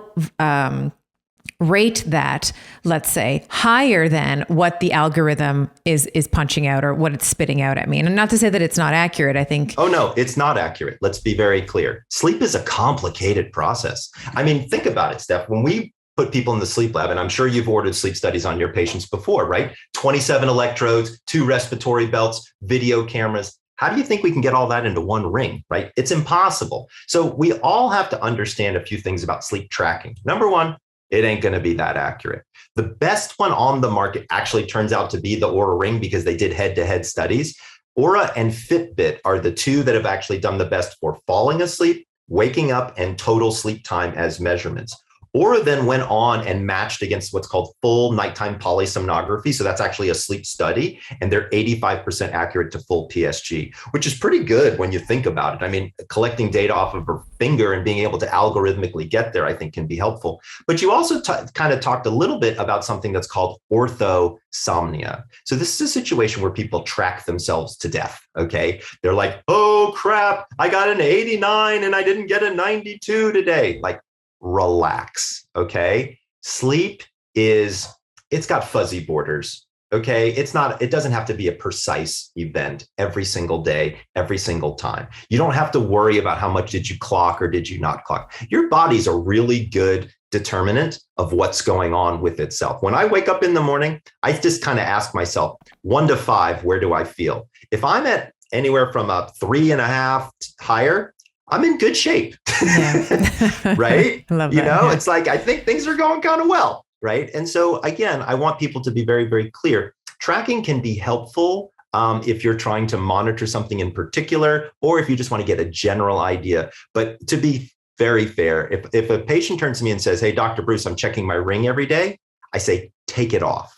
rate that, let's say, higher than what the algorithm is punching out or what it's spitting out at me. And not to say that it's not accurate. I think. Oh, no, it's not accurate. Let's be very clear. Sleep is a complicated process. I mean, think about it, Steph. When we put people in the sleep lab, and I'm sure you've ordered sleep studies on your patients before, right? 27 electrodes, 2 respiratory belts, video cameras. How do you think we can get all that into one ring, right? It's impossible. So we all have to understand a few things about sleep tracking. Number one, it ain't going to be that accurate. The best one on the market actually turns out to be the Oura Ring because they did head-to-head studies. Oura and Fitbit are the 2 that have actually done the best for falling asleep, waking up, and total sleep time as measurements. Oura then went on and matched against what's called full nighttime polysomnography. So that's actually a sleep study, and they're 85% accurate to full PSG, which is pretty good when you think about it. I mean, collecting data off of her finger and being able to algorithmically get there, I think can be helpful. But you also kind of talked a little bit about something that's called orthosomnia. So this is a situation where people track themselves to death, okay? They're like, oh crap, I got an 89 and I didn't get a 92 today. Like, relax, okay? Sleep it's got fuzzy borders, okay? It doesn't have to be a precise event every single day, every single time. You don't have to worry about how much did you clock or did you not clock. Your body's a really good determinant of what's going on with itself. When I wake up in the morning, I just kind of ask myself, 1 to 5, where do I feel? If I'm at anywhere from a 3.5 higher, I'm in good shape, Yeah. right? Love You that, know, yeah. it's like, I think things are going kind of well, right? And so again, I want people to be very, very clear. Tracking can be helpful if you're trying to monitor something in particular, or if you just want to get a general idea. But to be very fair, if a patient turns to me and says, hey, Dr. Breus, I'm checking my ring every day, I say, take it off,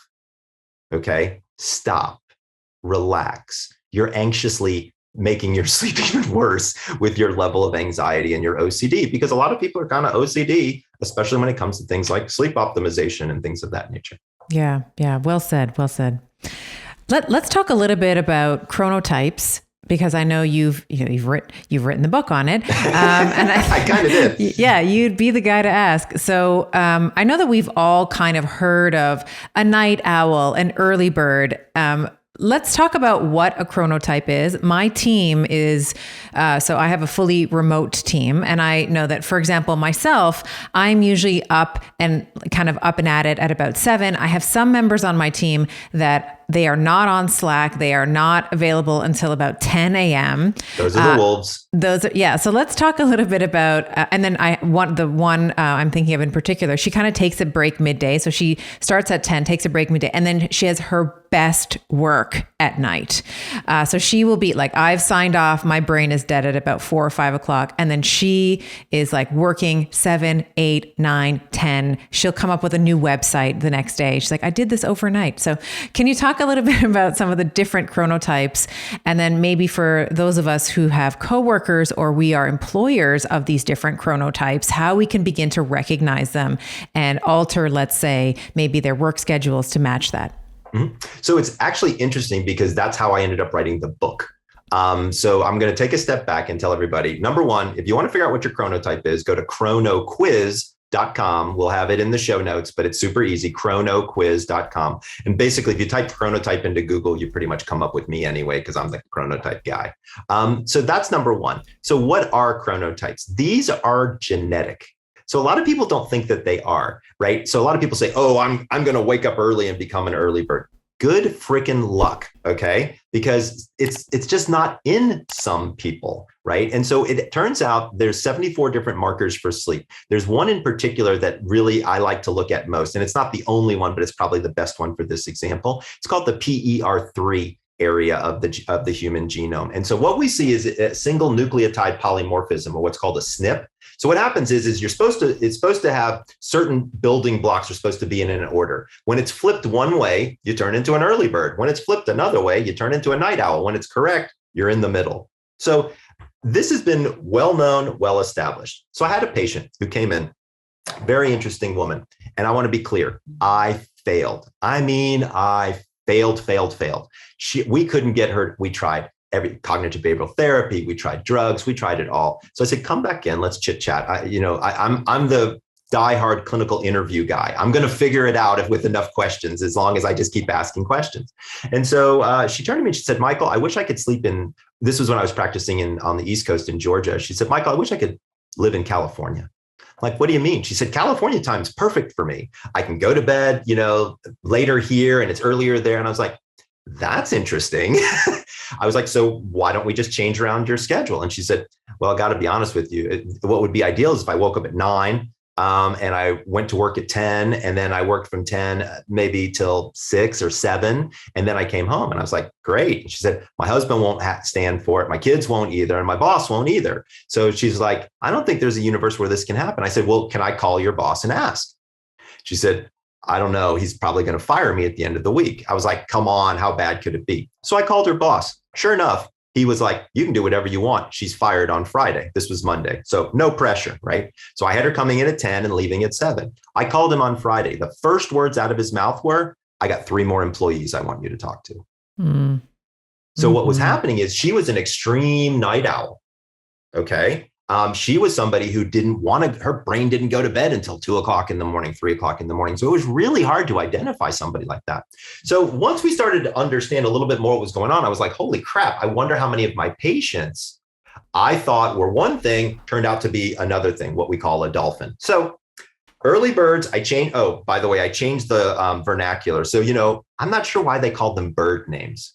okay? Stop, relax. You're anxiously making your sleep even worse with your level of anxiety and your OCD, because a lot of people are kind of OCD, especially when it comes to things like sleep optimization and things of that nature. Yeah. Yeah. Well said. Well said. Let's talk a little bit about chronotypes, because I know you've written the book on it. And I kind of did. Yeah, you'd be the guy to ask. So I know that we've all kind of heard of a night owl, an early bird. Let's talk about what a chronotype is. My team is, so I have a fully remote team. And I know that, for example, myself, I'm usually up and kind of up and at it at about 7. I have some members on my team that they are not on Slack. They are not available until about 10 a.m. Those are the wolves. Yeah. So let's talk a little bit about, and then I'm thinking of in particular, she kind of takes a break midday. So she starts at 10, takes a break midday, and then she has her best work at night. So she will be like, I've signed off. My brain is dead at about 4 or 5 o'clock. And then she is like working 7, 8, 9, 10. She'll come up with a new website the next day. She's like, I did this overnight. So can you talk a little bit about some of the different chronotypes? And then maybe for those of us who have coworkers or we are employers of these different chronotypes, how we can begin to recognize them and alter, let's say, maybe their work schedules to match that. Mm-hmm. So it's actually interesting because that's how I ended up writing the book. So I'm going to take a step back and tell everybody, number one, if you want to figure out what your chronotype is, go to chronoquiz.com. We'll have it in the show notes, but it's super easy, chronoquiz.com. And basically, if you type chronotype into Google, you pretty much come up with me anyway, because I'm the chronotype guy. So that's number one. So what are chronotypes? These are genetic. So a lot of people don't think that they are, right? So a lot of people say, oh, I'm going to wake up early and become an early bird. Good freaking luck, okay? Because it's just not in some people, right? And so it turns out there's 74 different markers for sleep. There's one in particular that really I like to look at most, and it's not the only one, but it's probably the best one for this example. It's called the PER3 area of the human genome. And so what we see is a single nucleotide polymorphism, or what's called a SNP. So what happens is it's supposed to have certain building blocks are supposed to be in an order. When it's flipped one way, you turn into an early bird. When it's flipped another way, you turn into a night owl. When it's correct, you're in the middle. So this has been well known, well established. So I had a patient who came in, very interesting woman. And I want to be clear, I failed. I mean, I failed. We couldn't get her. We tried every cognitive behavioral therapy. We tried drugs. We tried it all. So I said, come back in. Let's chit chat. I'm the diehard clinical interview guy. I'm going to figure it out with enough questions, as long as I just keep asking questions. And so she turned to me and she said, Michael, I wish I could sleep in, this was when I was practicing on the East Coast in Georgia. She said, Michael, I wish I could live in California. Like, what do you mean? She said, California time is perfect for me. I can go to bed, later here and it's earlier there. And I was like, that's interesting. I was like, so why don't we just change around your schedule? And she said, well, I got to be honest with you. What would be ideal is if I woke up at 9 and I went to work at 10, and then I worked from 10 maybe till 6 or 7. And then I came home and I was like, great. And she said, my husband won't stand for it. My kids won't either. And my boss won't either. So she's like, I don't think there's a universe where this can happen. I said, well, can I call your boss and ask? She said, I don't know. He's probably going to fire me at the end of the week. I was like, come on, how bad could it be? So I called her boss. Sure enough, he was like, you can do whatever you want. She's fired on Friday. This was Monday. So no pressure, right? So I had her coming in at 10 and leaving at 7. I called him on Friday. The first words out of his mouth were, I got 3 more employees I want you to talk to. Mm. So what was happening is she was an extreme night owl. Okay. She was somebody who her brain didn't go to bed until 2 o'clock in the morning, 3 o'clock in the morning. So it was really hard to identify somebody like that. So once we started to understand a little bit more what was going on, I was like, holy crap, I wonder how many of my patients I thought were one thing turned out to be another thing, what we call a dolphin. So early birds, I changed the vernacular. So, I'm not sure why they called them bird names.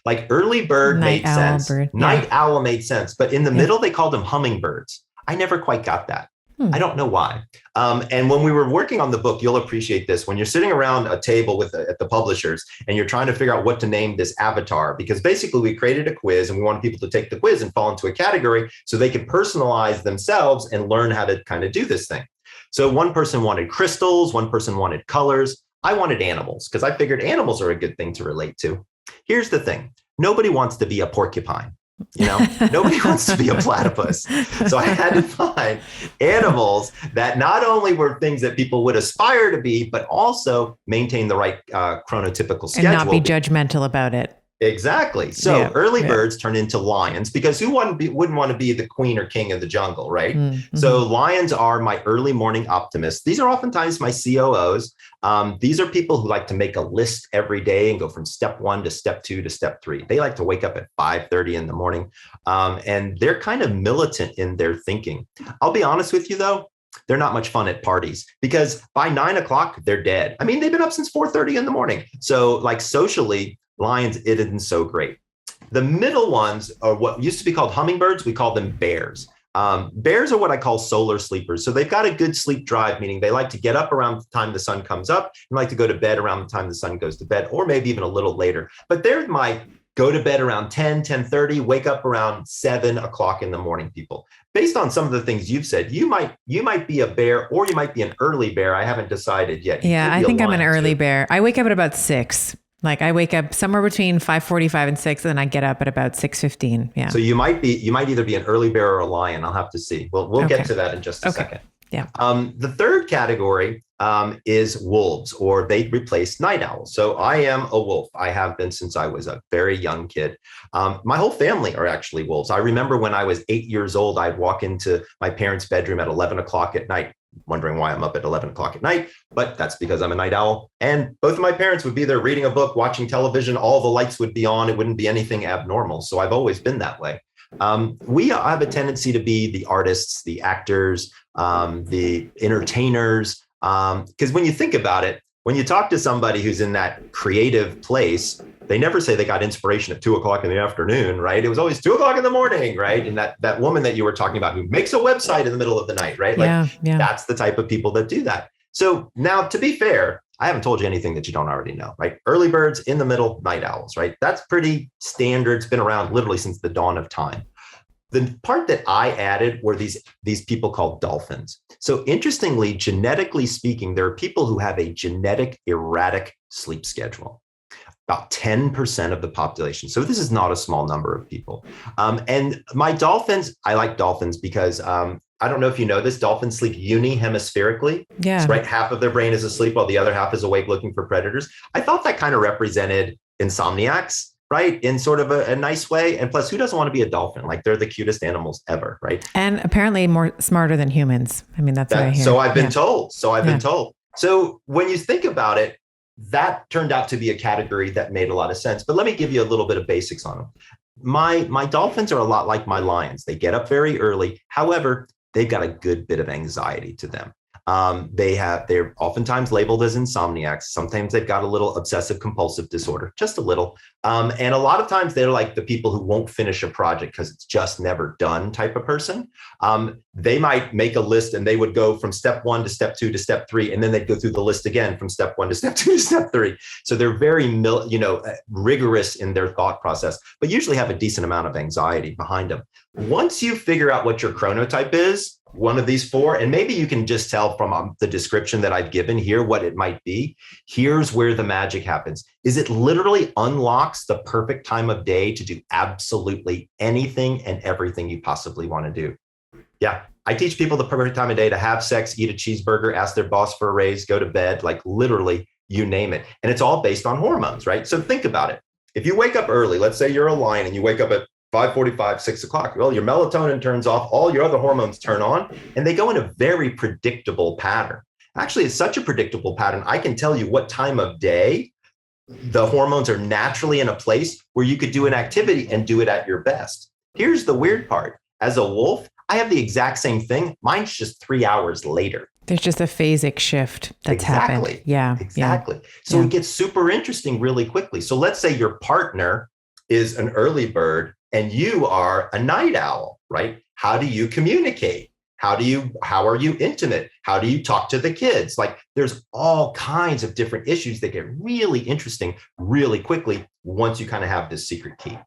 Like early bird made sense. Night owl made sense. But in the middle, they called them hummingbirds. I never quite got that. I don't know why. And when we were working on the book, you'll appreciate this. When you're sitting around a table at the publishers and you're trying to figure out what to name this avatar, because basically we created a quiz and we wanted people to take the quiz and fall into a category so they could personalize themselves and learn how to kind of do this thing. So one person wanted crystals, one person wanted colors. I wanted animals because I figured animals are a good thing to relate to. Here's the thing. Nobody wants to be a porcupine. Nobody wants to be a platypus. So I had to find animals that not only were things that people would aspire to be, but also maintain the right chronotypical schedule. And not be judgmental about it. Exactly. So early birds turn into lions because who wouldn't want to be the queen or king of the jungle, right? Mm-hmm. So lions are my early morning optimists. These are oftentimes my COOs. These are people who like to make a list every day and go from step 1 to step 2 to step 3. They like to wake up at 5:30 in the morning. And they're kind of militant in their thinking. I'll be honest with you, though. They're not much fun at parties because by 9 o'clock, they're dead. I mean, they've been up since 4:30 in the morning. So like socially, lions, it isn't so great. The middle ones are what used to be called hummingbirds. We call them bears. Bears are what I call solar sleepers. So they've got a good sleep drive, meaning they like to get up around the time the sun comes up and like to go to bed around the time the sun goes to bed, or maybe even a little later. But they're my go to bed around 10, 10:30, wake up around 7 o'clock in the morning people. Based on some of the things you've said, you might be a bear or you might be an early bear. I haven't decided yet. Yeah, I think I'm an early bear. I wake up at about 6. Like I wake up somewhere between 5:45 and 6, and then I get up at about 6:15. Yeah. So you might either be an early bear or a lion. I'll have to see. We'll get to that in just a second. Yeah. The third category is wolves, or they replace night owls. So I am a wolf. I have been since I was a very young kid. My whole family are actually wolves. I remember when I was 8 years old, I'd walk into my parents' bedroom at 11 o'clock at night, wondering why I'm up at 11 o'clock at night, but that's because I'm a night owl. And both of my parents would be there reading a book, watching television. All the lights would be on. It wouldn't be anything abnormal. So I've always been that way. We have a tendency to be the artists, the actors, the entertainers. Because when you think about it, when you talk to somebody who's in that creative place, they never say they got inspiration at 2 o'clock in the afternoon, right? It was always 2 o'clock in the morning, right? And that woman that you were talking about who makes a website in the middle of the night, right? That's the type of people that do that. So now, to be fair, I haven't told you anything that you don't already know, right? Early birds, in the middle, night owls, right? That's pretty standard. It's been around literally since the dawn of time. The part that I added were these people called dolphins. So interestingly, genetically speaking, there are people who have a genetic erratic sleep schedule. About 10% of the population. So this is not a small number of people. And my dolphins, I like dolphins because I don't know if you know this, dolphins sleep unihemispherically. Yeah. Right. Half of their brain is asleep while the other half is awake looking for predators. I thought that kind of represented insomniacs. right? In sort of a nice way. And plus, who doesn't want to be a dolphin? Like they're the cutest animals ever, right? And apparently more smarter than humans. I mean, that's what I hear. So I've been told. So when you think about it, that turned out to be a category that made a lot of sense. But let me give you a little bit of basics on them. My dolphins are a lot like my lions. They get up very early. However, they've got a good bit of anxiety to them. They're oftentimes labeled as insomniacs. Sometimes they've got a little obsessive compulsive disorder, just a little. And a lot of times they're like the people who won't finish a project because it's just never done type of person. They might make a list and they would go from step 1 to step 2 to step 3, and then they'd go through the list again from step 1 to step 2 to step 3. So they're very, rigorous in their thought process, but usually have a decent amount of anxiety behind them. Once you figure out what your chronotype is, one of these 4, and maybe you can just tell from the description that I've given here what it might be. Here's where the magic happens. Is it literally unlocks the perfect time of day to do absolutely anything and everything you possibly want to do. Yeah, I teach people the perfect time of day to have sex, eat a cheeseburger, ask their boss for a raise, go to bed, like literally you name it. And it's all based on hormones, right? So think about it. If you wake up early, let's say you're a lion and you wake up at 5:45, 6 o'clock. Well, your melatonin turns off, all your other hormones turn on, and they go in a very predictable pattern. Actually, it's such a predictable pattern. I can tell you what time of day the hormones are naturally in a place where you could do an activity and do it at your best. Here's the weird part. As a wolf, I have the exact same thing. Mine's just 3 hours later. There's just a phasic shift that's happened. Yeah. Exactly. Yeah. So it gets super interesting really quickly. So let's say your partner is an early bird and you are a night owl, right? How do you communicate? How are you intimate? How do you talk to the kids? Like there's all kinds of different issues that get really interesting really quickly once you kind of have this secret key.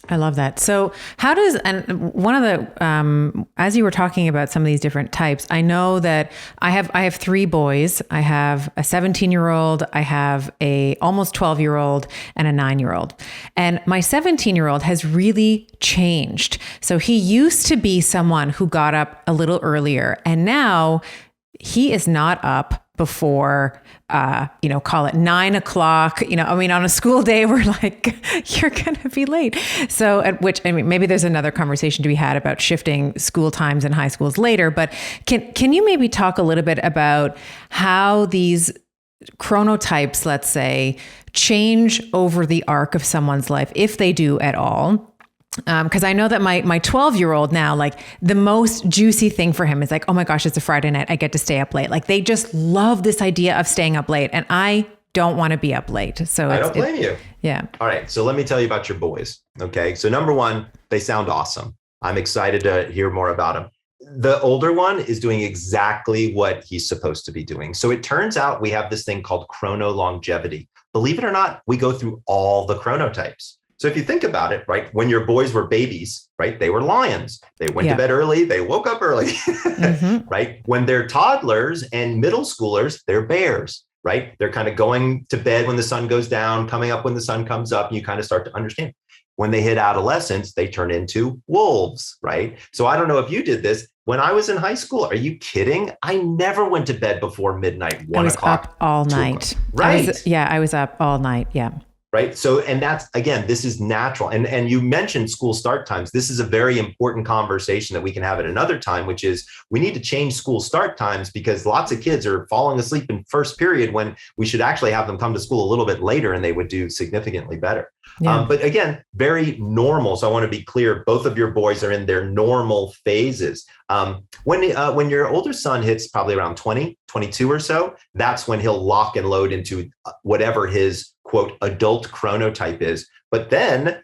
I love that. So and one of the, as you were talking about some of these different types, I know that I have 3 boys. I have a 17-year-old, I have a almost 12-year-old and a 9-year-old. And my 17-year-old has really changed. So he used to be someone who got up a little earlier, and now he is not up before, call it 9 o'clock, on a school day, we're like, you're going to be late. So maybe there's another conversation to be had about shifting school times in high schools later, but can you maybe talk a little bit about how these chronotypes, let's say, change over the arc of someone's life, if they do at all? Because I know that my 12-year-old now, like the most juicy thing for him is like, oh my gosh, it's a Friday night. I get to stay up late. Like they just love this idea of staying up late. And I don't want to be up late. So I don't blame you. Yeah. All right. So let me tell you about your boys. Okay. So number 1, they sound awesome. I'm excited to hear more about them. The older one is doing exactly what he's supposed to be doing. So it turns out we have this thing called chrono longevity. Believe it or not, we go through all the chronotypes. So if you think about it, right, when your boys were babies, right, they were lions. They went to bed early. They woke up early, right? When they're toddlers and middle schoolers, they're bears, right? They're kind of going to bed when the sun goes down, coming up when the sun comes up, and you kind of start to understand. When they hit adolescence, they turn into wolves, right? So I don't know if you did this. When I was in high school, are you kidding? I never went to bed before midnight, 1 o'clock. I was up all night. Right. I was up all night. Yeah. Right. So, and that's, again, this is natural. And you mentioned school start times. This is a very important conversation that we can have at another time, which is we need to change school start times because lots of kids are falling asleep in first period when we should actually have them come to school a little bit later and they would do significantly better. Yeah. But again, very normal. So I want to be clear, both of your boys are in their normal phases. When your older son hits probably around 20, 22 or so, that's when he'll lock and load into whatever his quote adult chronotype is. But then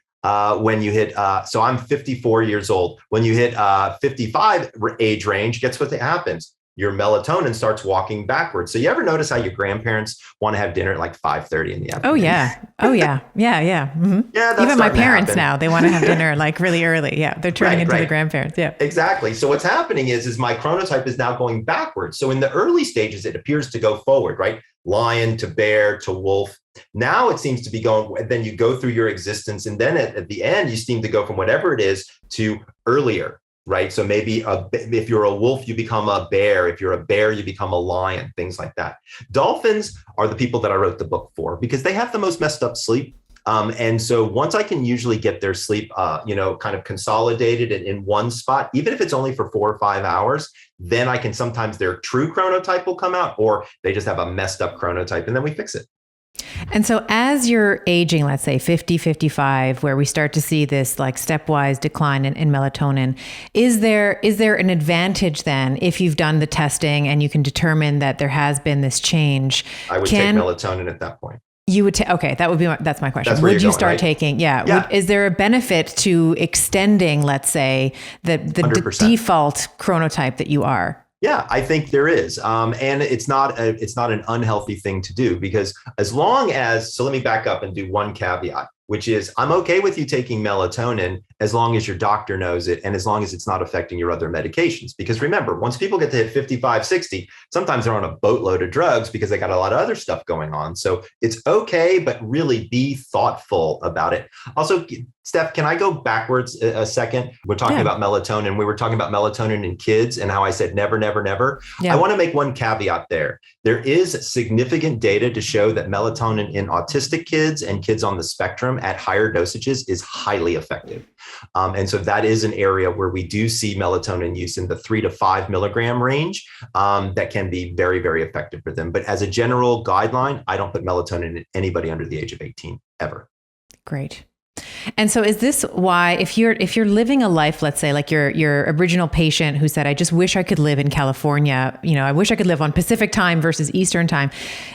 when you hit, so I'm 54 years old. When you hit 55 age range, guess what happens? Your melatonin starts walking backwards. So you ever notice how your grandparents want to have dinner at like 5:30 in the afternoon? Oh yeah. Yeah. Mm-hmm. Yeah. Even my parents now, they want to have dinner like really early. Yeah. They're turning into the grandparents. Yeah. Exactly. So what's happening is my chronotype is now going backwards. So in the early stages, it appears to go forward, right? Lion to bear to wolf. Now it seems to be going, then you go through your existence. And then at the end, you seem to go from whatever it is to earlier. Right. So maybe if you're a wolf, you become a bear. If you're a bear, you become a lion, things like that. Dolphins are the people that I wrote the book for because they have the most messed up sleep. And so once I can usually get their sleep, kind of consolidated in one spot, even if it's only for 4 or 5 hours, then I can sometimes their true chronotype will come out, or they just have a messed up chronotype, and then we fix it. And so as you're aging, let's say 50, 55, where we start to see this like stepwise decline in melatonin, is there an advantage then if you've done the testing and you can determine that there has been this change? I would take melatonin at that point. You would take, okay, that's my question. That's would you going, start right? taking, is there a benefit to extending, let's say, the default chronotype that you are? Yeah, I think there is. And it's not an unhealthy thing to do, because as long as, so let me back up and do one caveat, which is I'm okay with you taking melatonin as long as your doctor knows it and as long as it's not affecting your other medications. Because remember, once people get to hit 55, 60, sometimes they're on a boatload of drugs because they got a lot of other stuff going on. So it's okay, but really be thoughtful about it. Also, Steph, can I go backwards a second? We're talking about melatonin. We were talking about melatonin in kids and how I said never, never, never. Yeah. I want to make one caveat there. There is significant data to show that melatonin in autistic kids and kids on the spectrum at higher dosages is highly effective. And so that is an area where we do see melatonin use in the 3 to 5 milligram range that can be very, very effective for them. But as a general guideline, I don't put melatonin in anybody under the age of 18 ever. Great. And so is this why, if you're living a life, let's say like your original patient who said, I just wish I could live in California, I wish I could live on Pacific time versus Eastern time.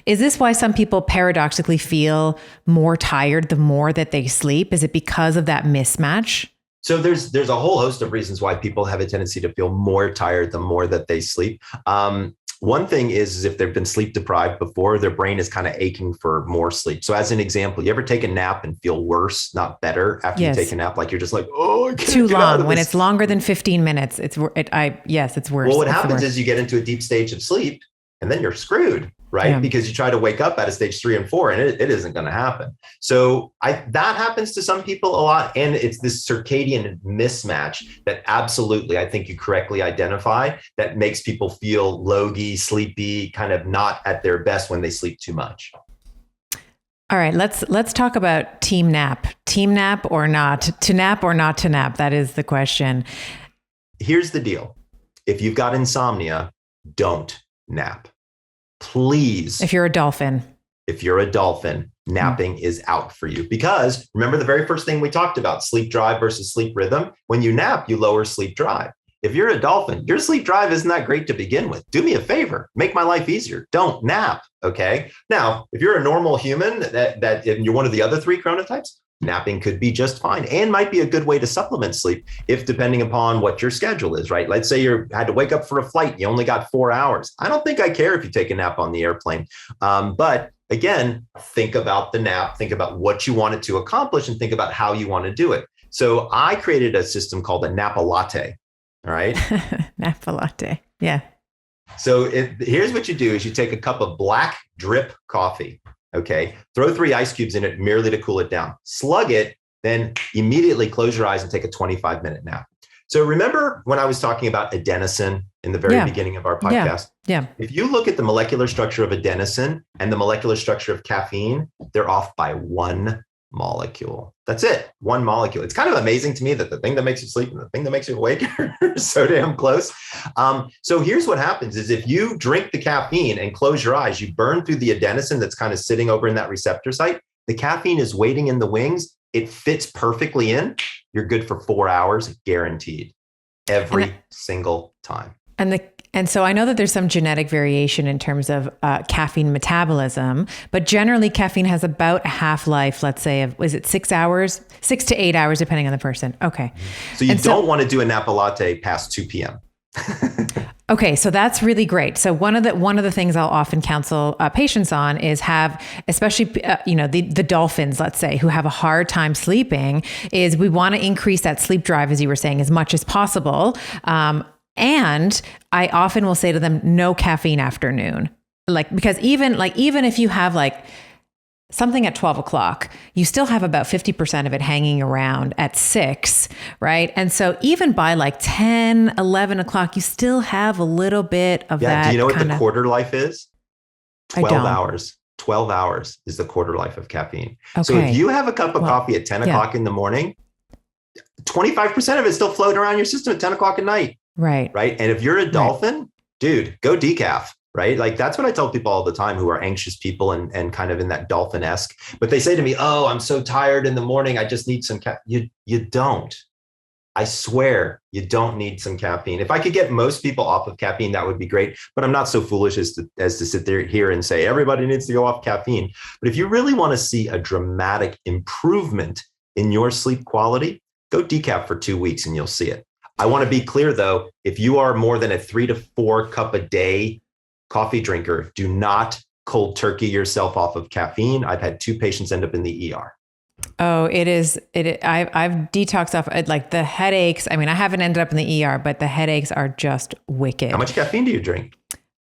Is this why some people paradoxically feel more tired the more that they sleep? Is it because of that mismatch? So there's a whole host of reasons why people have a tendency to feel more tired the more that they sleep. One thing is if they've been sleep deprived before, their brain is kind of aching for more sleep. So as an example, you ever take a nap and feel worse, not better after you take a nap? Like you're just like, oh, I can't too get long. out of When this. it's longer than 15 minutes, it's worse. Well, what happens is you get into a deep stage of sleep and then you're screwed, right? Yeah. Because you try to wake up out of stage 3 and 4 and it isn't going to happen. So that happens to some people a lot. And it's this circadian mismatch that absolutely, I think you correctly identify, that makes people feel logy, sleepy, kind of not at their best when they sleep too much. All right, let's talk about team nap or not to nap or not to nap. That is the question. Here's the deal. If you've got insomnia, don't nap. Please. If you're a dolphin, napping is out for you, because remember the very first thing we talked about, sleep drive versus sleep rhythm. When you nap, you lower sleep drive. If you're a dolphin, your sleep drive isn't that great to begin with. Do me a favor, make my life easier. Don't nap. Okay. Now, if you're a normal human and you're one of the other 3 chronotypes, napping could be just fine and might be a good way to supplement sleep if depending upon what your schedule is, right? Let's say you had to wake up for a flight, you only got 4 hours. I don't think I care if you take a nap on the airplane. But again, think about the nap, think about what you want it to accomplish, and think about how you want to do it. So I created a system called a Napa Latte. All right. Napa Latte. Yeah. So here's what you do is you take a cup of black drip coffee. Okay. Throw 3 ice cubes in it merely to cool it down. Slug it, then immediately close your eyes and take a 25-minute nap. So remember when I was talking about adenosine in the very beginning of our podcast? Yeah. If you look at the molecular structure of adenosine and the molecular structure of caffeine, they're off by 1 molecule. That's it. 1 molecule. It's kind of amazing to me that the thing that makes you sleep and the thing that makes you awake are so damn close. So here's what happens is if you drink the caffeine and close your eyes, you burn through the adenosine that's kind of sitting over in that receptor site. The caffeine is waiting in the wings. It fits perfectly in. You're good for 4 hours, guaranteed, every single time. And so I know that there's some genetic variation in terms of caffeine metabolism, but generally caffeine has about a half-life, let's say, is it 6 hours, 6 to 8 hours, depending on the person. Okay. So you don't want to do a Napa Latte past 2 p.m. Okay, so that's really great. So one of the things I'll often counsel patients on is have, especially the dolphins, let's say, who have a hard time sleeping, is we want to increase that sleep drive, as you were saying, as much as possible. And I often will say to them, no caffeine after noon. Because even if you have something at 12 o'clock, you still have about 50% of it hanging around at 6, right? And so even by 10, 11 o'clock, you still have a little bit of that. Do you know what the quarter life is? 12 hours. 12 hours is the quarter life of caffeine. Okay. So if you have a cup of coffee at 10 o'clock in the morning, 25% of it's still floating around your system at 10 o'clock at night. Right. Right. And if you're a dolphin, dude, go decaf. Right. Like that's what I tell people all the time who are anxious people and kind of in that dolphin-esque. But they say to me, oh, I'm so tired in the morning. I just need some caffeine. You don't. I swear you don't need some caffeine. If I could get most people off of caffeine, that would be great. But I'm not so foolish as to sit there here and say everybody needs to go off caffeine. But if you really want to see a dramatic improvement in your sleep quality, go decaf for 2 weeks and you'll see it. I want to be clear, though, if you are more than a 3 to 4 cup a day coffee drinker, do not cold turkey yourself off of caffeine. I've had 2 patients end up in the ER. Oh, I've detoxed off like the headaches. I mean, I haven't ended up in the ER, but the headaches are just wicked. How much caffeine do you drink?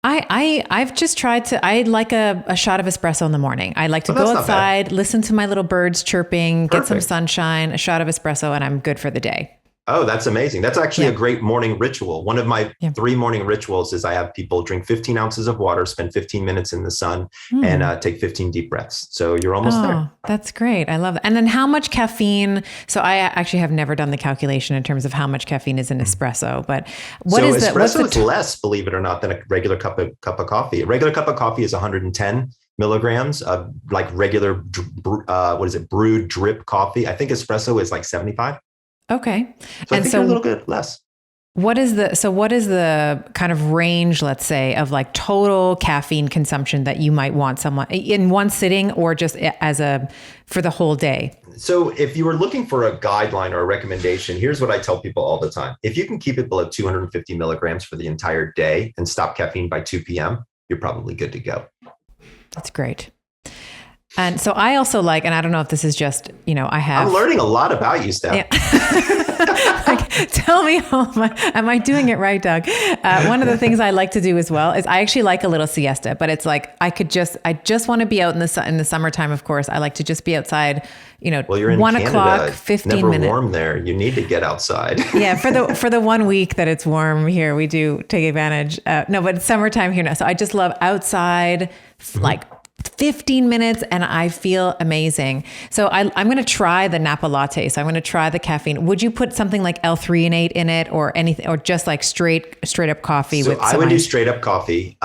I've just tried to, I like a shot of espresso in the morning. I like to go outside, listen to my little birds chirping, get some sunshine, a shot of espresso, and I'm good for the day. Oh, that's amazing. That's actually a great morning ritual. One of my 3 morning rituals is I have people drink 15 ounces of water, spend 15 minutes in the sun, and take 15 deep breaths. So you're almost there. That's great. I love that. And then how much caffeine? So I actually have never done the calculation in terms of how much caffeine is in espresso, but espresso is less, believe it or not, than a regular cup of coffee. A regular cup of coffee is 110 milligrams of like regular, brewed drip coffee. I think espresso is like 75. Okay. So I think you're a little bit less. What is the kind of range, let's say, of like total caffeine consumption that you might want someone in one sitting or just for the whole day? So if you were looking for a guideline or a recommendation, here's what I tell people all the time. If you can keep it below 250 milligrams for the entire day and stop caffeine by 2 p.m., you're probably good to go. That's great. And so I also like, and I don't know if this is just, I'm learning a lot about you, Steph. Yeah. Like, tell me, am I doing it right, Doug? One of the things I like to do as well is I actually like a little siesta, but it's like, I just want to be out in the summertime. Of course, I like to just be outside, well, you're in 1 Canada. o'clock, 15 never minutes. Warm there. You need to get outside. Yeah. For the 1 week that it's warm here, we do take advantage. No, but it's summertime here now. So I just love outside, like 15 minutes and I feel amazing. So I'm going to try the Napa latte. So I'm going to try the caffeine. Would you put something like L-threonate in it or anything, or just like straight up coffee? So I would do straight up coffee.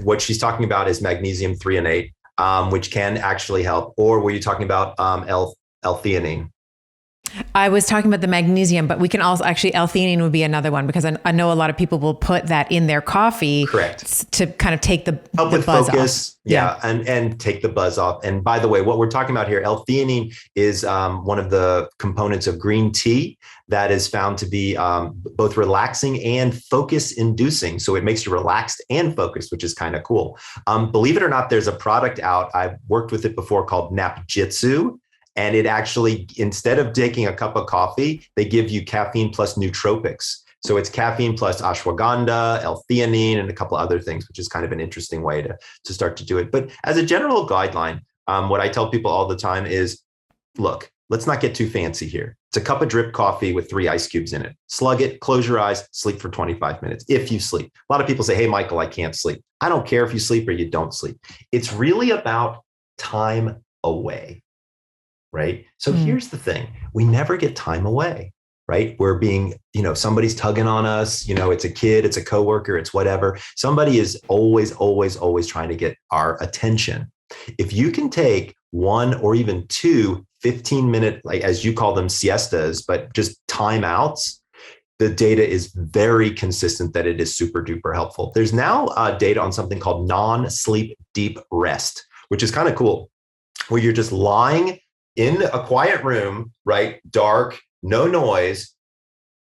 What she's talking about is magnesium threonate, which can actually help. Or were you talking about L-theanine? I was talking about the magnesium, but we can also actually, L-theanine would be another one because I know a lot of people will put that in their coffee. Correct. To kind of take the with buzz focus. off. Yeah. And take the buzz off. And by the way, what we're talking about here, L-theanine is one of the components of green tea that is found to be both relaxing and focus inducing. So it makes you relaxed and focused, which is kind of cool. Believe it or not, there's a product out. I've worked with it before called Napjitsu. And it actually, instead of taking a cup of coffee, they give you caffeine plus nootropics. So it's caffeine plus ashwagandha, L-theanine, and a couple of other things, which is kind of an interesting way to start to do it. But as a general guideline, what I tell people all the time is, look, let's not get too fancy here. It's a cup of drip coffee with 3 ice cubes in it. Slug it, close your eyes, sleep for 25 minutes if you sleep. A lot of people say, hey, Michael, I can't sleep. I don't care if you sleep or you don't sleep. It's really about time away. Right. So here's the thing. We never get time away, right? We're being, somebody's tugging on us, it's a kid, it's a coworker, it's whatever. Somebody is always trying to get our attention. If you can take 1 or even 2 15-minute, like as you call them, siestas, but just timeouts, the data is very consistent that it is super duper helpful. There's now data on something called non-sleep deep rest, which is kind of cool, where you're just lying in a quiet room, right? Dark, no noise,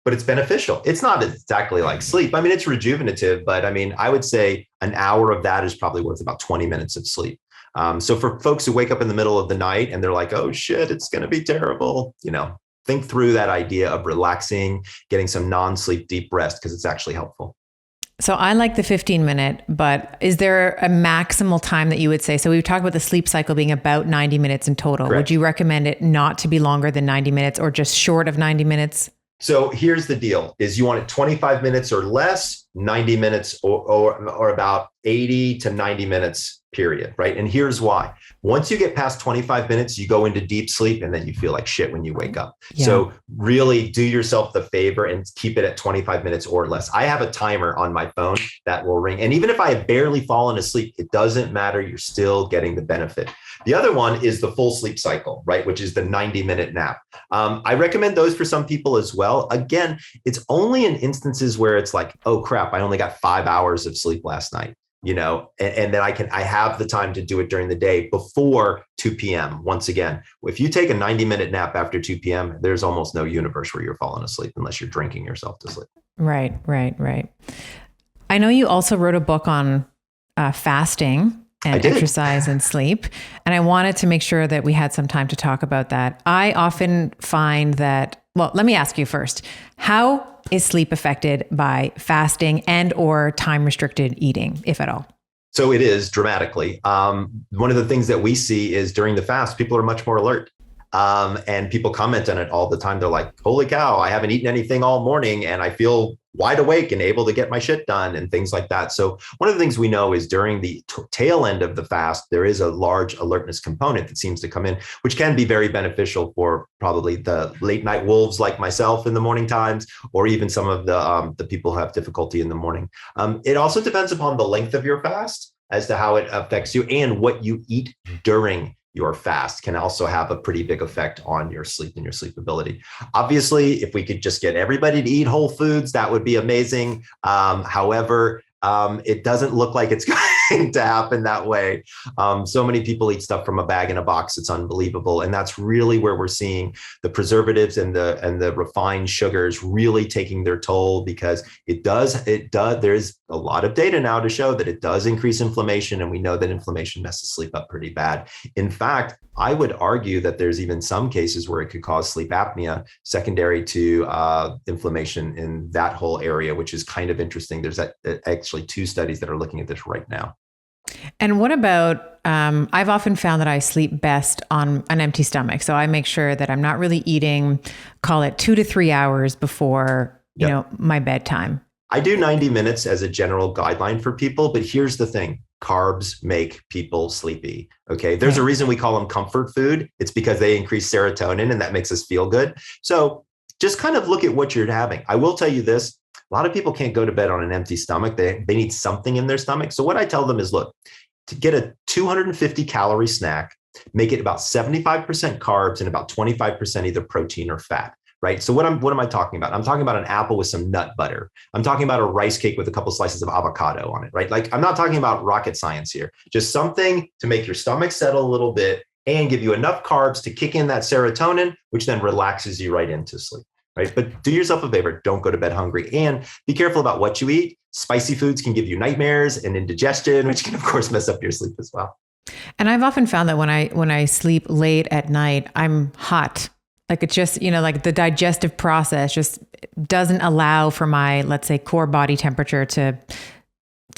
but it's beneficial. It's not exactly like sleep. I mean, it's rejuvenative, but I mean, I would say an hour of that is probably worth about 20 minutes of sleep. So for folks who wake up in the middle of the night and they're like, oh shit, it's going to be terrible. Think through that idea of relaxing, getting some non-sleep deep rest, because it's actually helpful. So I like the 15-minute, but is there a maximal time that you would say? So we've talked about the sleep cycle being about 90 minutes in total. Correct. Would you recommend it not to be longer than 90 minutes or just short of 90 minutes? So here's the deal, is you want it 25 minutes or less, 90 minutes or about 80 to 90 minutes period, right? And here's why. Once you get past 25 minutes, you go into deep sleep and then you feel like shit when you wake up. Yeah. So really do yourself the favor and keep it at 25 minutes or less. I have a timer on my phone that will ring. And even if I have barely fallen asleep, it doesn't matter. You're still getting the benefit. The other one is the full sleep cycle, right? Which is the 90-minute nap. I recommend those for some people as well. Again, it's only in instances where it's like, oh crap, I only got 5 hours of sleep last night. And then I have the time to do it during the day before 2 p.m. Once again, if you take a 90-minute nap after 2 p.m., there's almost no universe where you're falling asleep unless you're drinking yourself to sleep. Right. I know you also wrote a book on fasting and exercise and sleep. And I wanted to make sure that we had some time to talk about that. I often find that, well, let me ask you first, how is sleep affected by fasting and or time restricted eating, if at all? So it is dramatically. One of the things that we see is during the fast, people are much more alert. And people comment on it all the time. They're like, holy cow, I haven't eaten anything all morning and I feel wide awake and able to get my shit done and things like that. So one of the things we know is during the tail end of the fast, there is a large alertness component that seems to come in, which can be very beneficial for probably the late night wolves like myself in the morning times, or even some of the people who have difficulty in the morning. It also depends upon the length of your fast as to how it affects you, and what you eat during your fast can also have a pretty big effect on your sleep and your sleep ability. Obviously, if we could just get everybody to eat whole foods, that would be amazing. However, it doesn't look like it's going to happen that way. So many people eat stuff from a bag in a box. It's unbelievable. And that's really where we're seeing the preservatives and the refined sugars really taking their toll, because it does, there's a lot of data now to show that it does increase inflammation. And we know that inflammation messes sleep up pretty bad. In fact, I would argue that there's even some cases where it could cause sleep apnea secondary to inflammation in that whole area, which is kind of interesting. There's actually 2 studies that are looking at this right now. And what about, I've often found that I sleep best on an empty stomach. So I make sure that I'm not really eating, call it 2 to 3 hours before, you know, my bedtime. I do 90 minutes as a general guideline for people, but here's the thing. Carbs make people sleepy. Okay. There's a reason we call them comfort food. It's because they increase serotonin and that makes us feel good. So just kind of look at what you're having. I will tell you this. A lot of people can't go to bed on an empty stomach. They need something in their stomach. So what I tell them is, look, to get a 250 calorie snack, make it about 75% carbs and about 25% either protein or fat. Right. So what am I talking about? I'm talking about an apple with some nut butter. I'm talking about a rice cake with a couple slices of avocado on it. Right. Like, I'm not talking about rocket science here, just something to make your stomach settle a little bit and give you enough carbs to kick in that serotonin, which then relaxes you right into sleep. Right. But do yourself a favor. Don't go to bed hungry, and be careful about what you eat. Spicy foods can give you nightmares and indigestion, which can, of course, mess up your sleep as well. And I've often found that when I sleep late at night, I'm hot. Like, it's just, you know, like the digestive process just doesn't allow for my, let's say, core body temperature to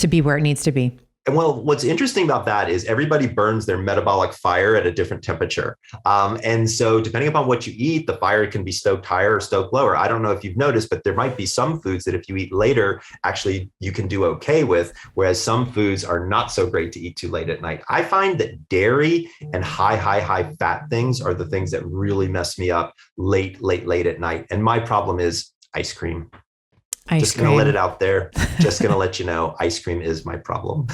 be where it needs to be. And well, what's interesting about that is everybody burns their metabolic fire at a different temperature. And so depending upon what you eat, the fire can be stoked higher or stoked lower. I don't know if you've noticed, but there might be some foods that if you eat later, actually you can do okay with, whereas some foods are not so great to eat too late at night. I find that dairy and high fat things are the things that really mess me up late at night. And my problem is ice cream. Just going to let it out there. Just going to let you know, ice cream is my problem.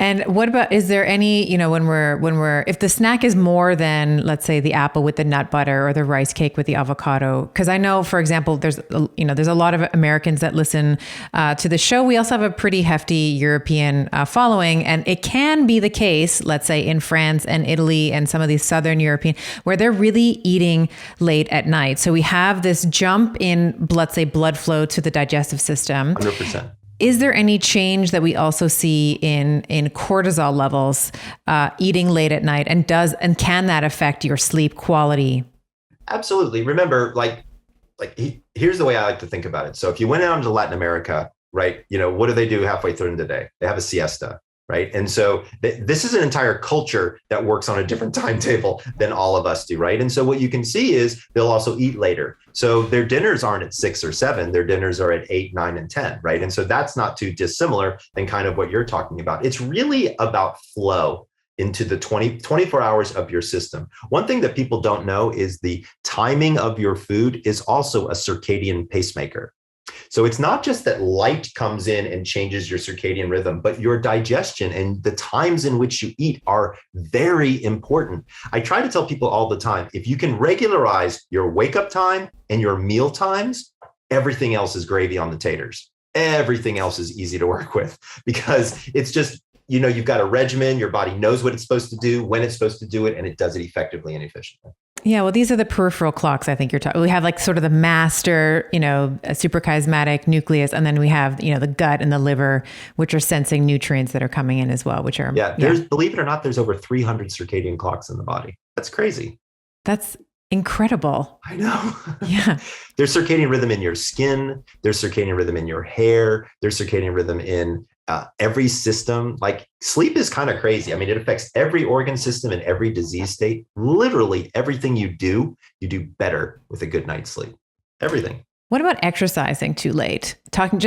And what about, is there any, you know, if the snack is more than, let's say, the apple with the nut butter or the rice cake with the avocado? Because I know, for example, there's a lot of Americans that listen to the show. We also have a pretty hefty European following, and it can be the case, let's say in France and Italy and some of these Southern European, where they're really eating late at night. So we have this jump in, let's say, blood flow to the digestive system. 100%. Is there any change that we also see in cortisol levels eating late at night, and can that affect your sleep quality? Absolutely. Remember, here's the way I like to think about it. So if you went out to Latin America, right, you know, what do they do halfway through the day? They have a siesta. right? And so this is an entire culture that works on a different timetable than all of us do, right? And so what you can see is they'll also eat later. So their dinners aren't at 6 or 7, their dinners are at 8, 9, and 10, right? And so that's not too dissimilar than kind of what you're talking about. It's really about flow into the 24 hours of your system. One thing that people don't know is the timing of your food is also a circadian pacemaker. So it's not just that light comes in and changes your circadian rhythm, but your digestion and the times in which you eat are very important. I try to tell people all the time, if you can regularize your wake up time and your meal times, everything else is gravy on the taters. Everything else is easy to work with because it's just, you've got a regimen, your body knows what it's supposed to do, when it's supposed to do it, and it does it effectively and efficiently. Yeah, well, these are the peripheral clocks I think you're talking. We have like sort of the master, a suprachiasmatic nucleus, and then we have, the gut and the liver, which are sensing nutrients that are coming in as well, which are... There's, believe it or not, there's over 300 circadian clocks in the body. That's crazy. That's incredible. I know. Yeah. There's circadian rhythm in your skin. There's circadian rhythm in your hair. There's circadian rhythm in every system. Like sleep is kind of crazy. I mean, it affects every organ system and every disease state. Literally everything you do better with a good night's sleep. Everything. What about exercising too late?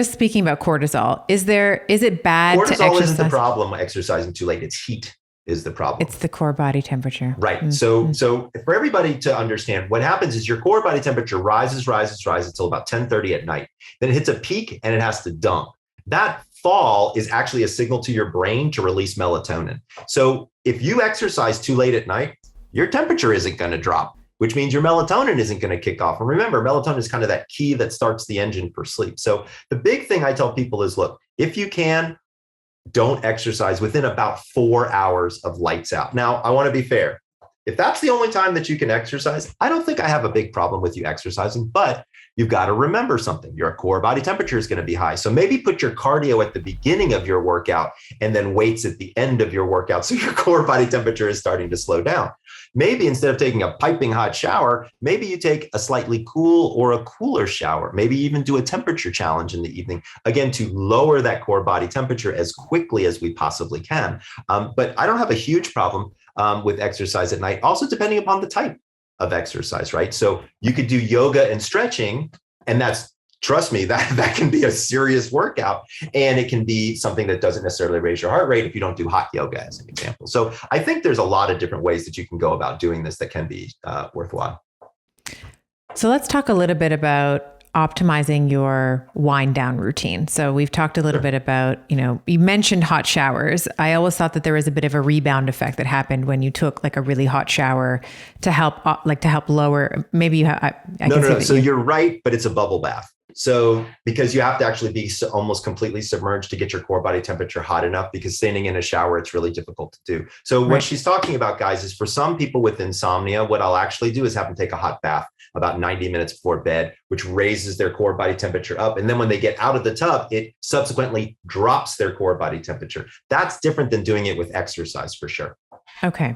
Speaking about cortisol, is it bad to exercise? Cortisol isn't the problem. Exercising too late. It's heat is the problem. It's the core body temperature. Right. Mm-hmm. So for everybody to understand, what happens is your core body temperature rises until about 10:30 at night. Then it hits a peak and it has to dump. That fall is actually a signal to your brain to release melatonin. So if you exercise too late at night, your temperature isn't going to drop, which means your melatonin isn't going to kick off. And remember, melatonin is kind of that key that starts the engine for sleep. So the big thing I tell people is, look, if you can, don't exercise within about 4 hours of lights out. Now, I want to be fair. If that's the only time that you can exercise, I don't think I have a big problem with you exercising, but you've got to remember something. Your core body temperature is going to be high. So maybe put your cardio at the beginning of your workout and then weights at the end of your workout. So your core body temperature is starting to slow down. Maybe instead of taking a piping hot shower, maybe you take a slightly cool or a cooler shower. Maybe even do a temperature challenge in the evening, again, to lower that core body temperature as quickly as we possibly can. But I don't have a huge problem with exercise at night, also depending upon the type of exercise, right? So you could do yoga and stretching, and trust me, that can be a serious workout, and it can be something that doesn't necessarily raise your heart rate if you don't do hot yoga, as an example. So I think there's a lot of different ways that you can go about doing this that can be worthwhile. So let's talk a little bit about optimizing your wind down routine. So we've talked a little bit about, you mentioned hot showers. I always thought that there was a bit of a rebound effect that happened when you took like a really hot shower to help lower, maybe you have, No. So you're right, but it's a bubble bath. So because you have to actually be almost completely submerged to get your core body temperature hot enough, because standing in a shower, it's really difficult to do. So what she's talking about, guys, is for some people with insomnia, what I'll actually do is have them take a hot bath about 90 minutes before bed, which raises their core body temperature up. And then when they get out of the tub, it subsequently drops their core body temperature. That's different than doing it with exercise for sure. Okay.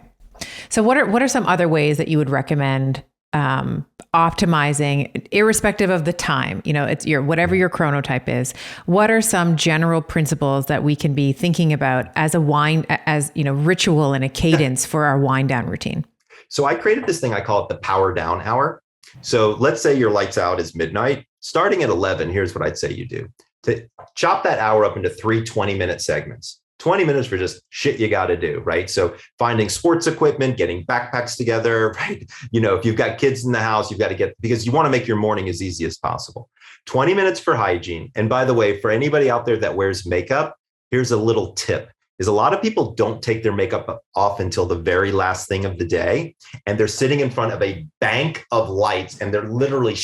So what are some other ways that you would recommend optimizing, irrespective of the time, it's whatever your chronotype is? What are some general principles that we can be thinking about as ritual and a cadence for our wind down routine? So I created this thing, I call it the power down hour. So let's say your lights out is midnight. Starting at 11, here's what I'd say you do. To chop that hour up into 3 20-minute segments. 20 minutes for just shit you got to do, right? So finding sports equipment, getting backpacks together, right? If you've got kids in the house, you've got to because you want to make your morning as easy as possible. 20 minutes for hygiene. And by the way, for anybody out there that wears makeup, here's a little tip. Is a lot of people don't take their makeup off until the very last thing of the day. And they're sitting in front of a bank of lights and they're literally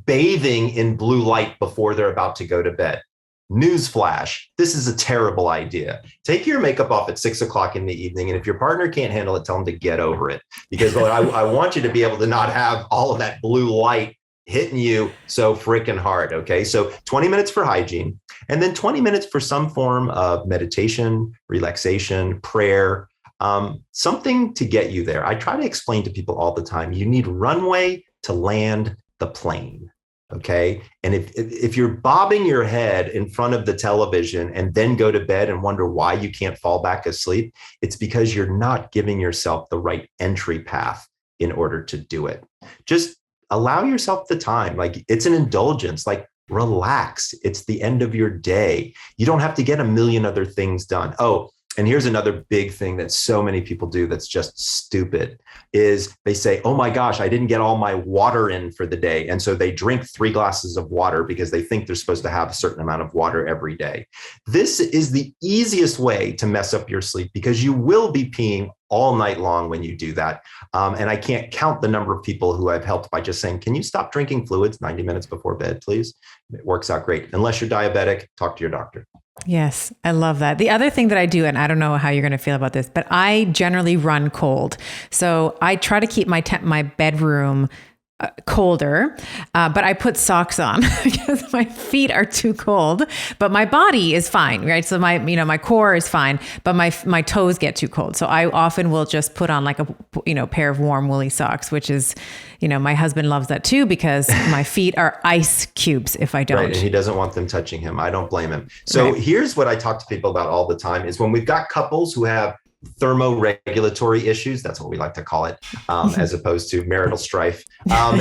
bathing in blue light before they're about to go to bed. Newsflash, this is a terrible idea. Take your makeup off at 6 o'clock in the evening. And if your partner can't handle it, tell them to get over it. Because I want you to be able to not have all of that blue light hitting you so freaking hard. Okay. So 20 minutes for hygiene, and then 20 minutes for some form of meditation, relaxation, prayer, something to get you there. I try to explain to people all the time, you need runway to land the plane. Okay. And if you're bobbing your head in front of the television and then go to bed and wonder why you can't fall back asleep, it's because you're not giving yourself the right entry path in order to do it. Just allow yourself the time. Like, it's an indulgence. Like, relax. It's the end of your day. You don't have to get a million other things done. Oh, and here's another big thing that so many people do that's just stupid is they say, oh my gosh, I didn't get all my water in for the day. And so they drink 3 glasses of water because they think they're supposed to have a certain amount of water every day. This is the easiest way to mess up your sleep because you will be peeing all night long when you do that. And I can't count the number of people who I've helped by just saying, can you stop drinking fluids 90 minutes before bed, please? It works out great. Unless you're diabetic, talk to your doctor. Yes, I love that. The other thing that I do, and I don't know how you're going to feel about this, but I generally run cold. So I try to keep my bedroom colder, but I put socks on because my feet are too cold, but my body is fine, right? So my core is fine, but my toes get too cold. So I often will just put on like a pair of warm woolly socks, which is, my husband loves that too because my feet are ice cubes if I don't. Right, and he doesn't want them touching him. I don't blame him. So Here's what I talk to people about all the time is when we've got couples who have thermoregulatory issues, that's what we like to call it, as opposed to marital strife,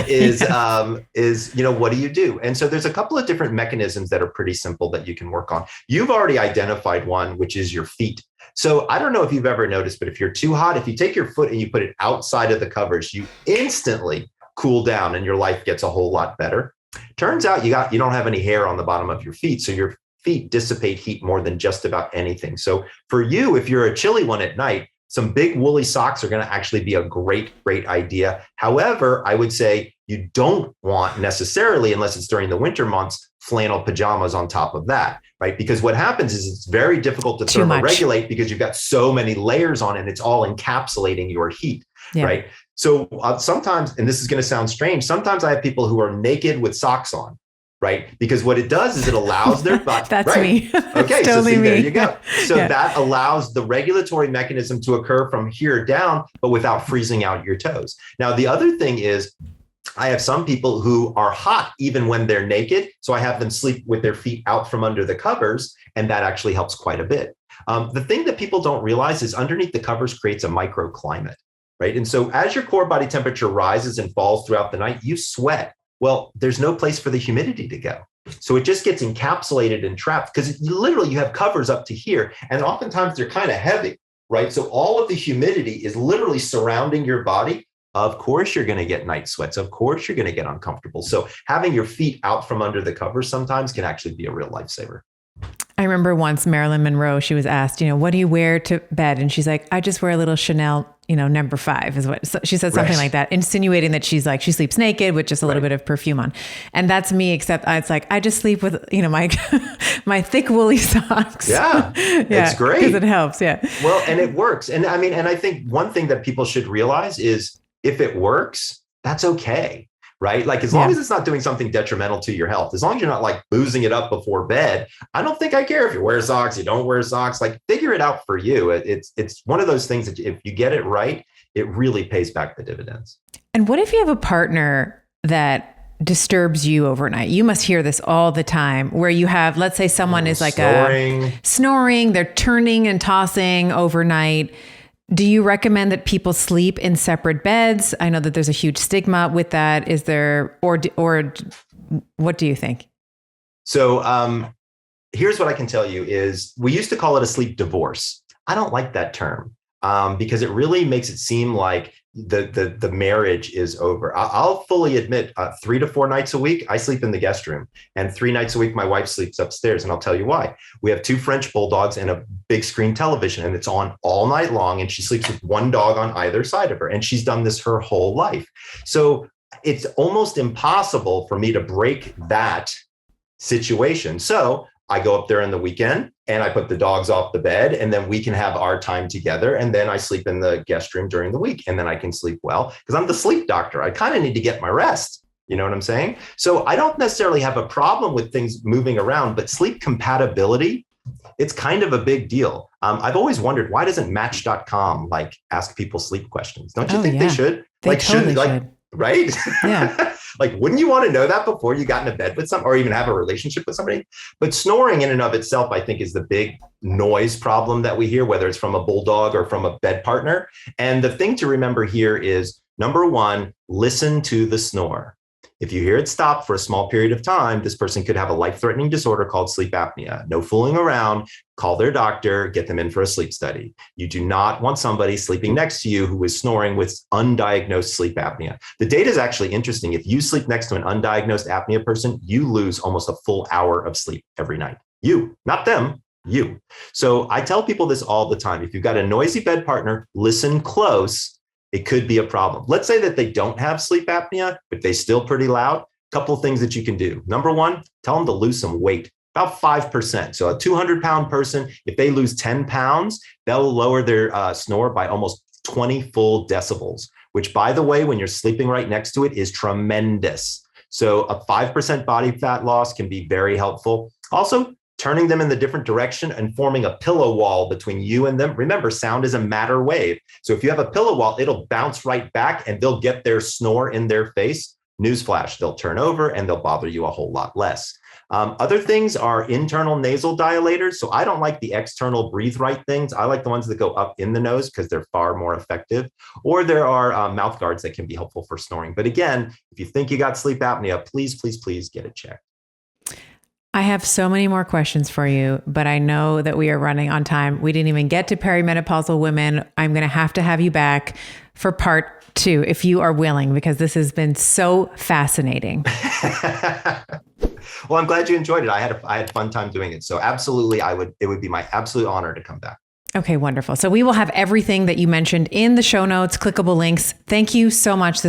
is what do you do? And so there's a couple of different mechanisms that are pretty simple that you can work on. You've already identified one, which is your feet. So I don't know if you've ever noticed, but if you're too hot, if you take your foot and you put it outside of the covers, you instantly cool down and your life gets a whole lot better. Turns out you don't have any hair on the bottom of your feet, so your feet dissipate heat more than just about anything. So for you, if you're a chilly one at night, some big woolly socks are going to actually be a great idea. However, I would say you don't want necessarily, unless it's during the winter months, flannel pajamas on top of that, right? Because what happens is it's very difficult to thermoregulate because you've got so many layers on it and it's all encapsulating your heat, right? So sometimes, and this is going to sound strange, sometimes I have people who are naked with socks on. Right. Because what it does is it allows their body. That's me. Okay. Totally so see, me. there you go. So that allows the regulatory mechanism to occur from here down, but without freezing out your toes. Now, the other thing is I have some people who are hot even when they're naked. So I have them sleep with their feet out from under the covers. And that actually helps quite a bit. The thing that people don't realize is underneath the covers creates a microclimate. Right. And so as your core body temperature rises and falls throughout the night, you sweat. Well, there's no place for the humidity to go. So it just gets encapsulated and trapped because you have covers up to here. And oftentimes they're kind of heavy, right? So all of the humidity is literally surrounding your body. Of course, you're going to get night sweats. Of course, you're going to get uncomfortable. So having your feet out from under the covers sometimes can actually be a real lifesaver. I remember once Marilyn Monroe, she was asked, what do you wear to bed? And she's like, I just wear a little Chanel, number 5 is what she said, something like that, insinuating that she sleeps naked with just a little bit of perfume on. And that's me, except it's like, I just sleep with, my, my thick woolly socks. Yeah. It's great. Because it helps. Yeah. Well, and it works. And I think one thing that people should realize is if it works, that's okay. Right? Like as long as it's not doing something detrimental to your health, as long as you're not like boozing it up before bed, I don't think I care if you wear socks, you don't wear socks, like figure it out for you. It's one of those things that if you get it right, it really pays back the dividends. And what if you have a partner that disturbs you overnight? You must hear this all the time where you have, let's say someone is like snoring, they're turning and tossing overnight. Do you recommend that people sleep in separate beds? I know that there's a huge stigma with that. Is there, or what do you think? So here's what I can tell you is we used to call it a sleep divorce. I don't like that term because it really makes it seem like the marriage is over. I'll fully admit 3 to 4 nights a week, I sleep in the guest room, and 3 nights a week, my wife sleeps upstairs. And I'll tell you why. We have 2 French bulldogs and a big screen television, and it's on all night long. And she sleeps with 1 dog on either side of her. And she's done this her whole life. So it's almost impossible for me to break that situation. So I go up there on the weekend and I put the dogs off the bed, and then we can have our time together. And then I sleep in the guest room during the week, and then I can sleep well because I'm the sleep doctor. I kind of need to get my rest. You know what I'm saying? So I don't necessarily have a problem with things moving around, but sleep compatibility, it's kind of a big deal. I've always wondered, why doesn't Match.com ask people sleep questions? Don't you think they should? They totally should. right? Yeah. Like, wouldn't you want to know that before you got into bed with some, or even have a relationship with somebody? But snoring in and of itself, I think, is the big noise problem that we hear, whether it's from a bulldog or from a bed partner. And the thing to remember here is, number one, listen to the snore. If you hear it stop for a small period of time, this person could have a life-threatening disorder called sleep apnea. No fooling around. Call their doctor, get them in for a sleep study. You do not want somebody sleeping next to you who is snoring with undiagnosed sleep apnea. The data is actually interesting. If you sleep next to an undiagnosed apnea person, you lose almost a full hour of sleep every night. You, not them, you. So I tell people this all the time. If you've got a noisy bed partner, listen close. It could be a problem. Let's say that they don't have sleep apnea, but they still pretty loud. Couple of things that you can do. Number one, tell them to lose some weight, about 5%. So a 200-pound person, if they lose 10 pounds, they'll lower their snore by almost 20 full decibels, which, by the way, when you're sleeping right next to it, is tremendous. So a 5% body fat loss can be very helpful. Also, turning them in the different direction and forming a pillow wall between you and them. Remember, sound is a matter wave. So if you have a pillow wall, it'll bounce right back and they'll get their snore in their face. Newsflash, they'll turn over and they'll bother you a whole lot less. Other things are internal nasal dilators. So I don't like the external breathe right things. I like the ones that go up in the nose because they're far more effective. Or there are mouth guards that can be helpful for snoring. But again, if you think you got sleep apnea, please, please, please get it checked. I have so many more questions for you, but I know that we are running on time. We didn't even get to perimenopausal women. I'm going to have you back for part 2, if you are willing, because this has been so fascinating. Well, I'm glad you enjoyed it. I had a fun time doing it. So absolutely, it would be my absolute honor to come back. Okay, wonderful. So we will have everything that you mentioned in the show notes, clickable links. Thank you so much.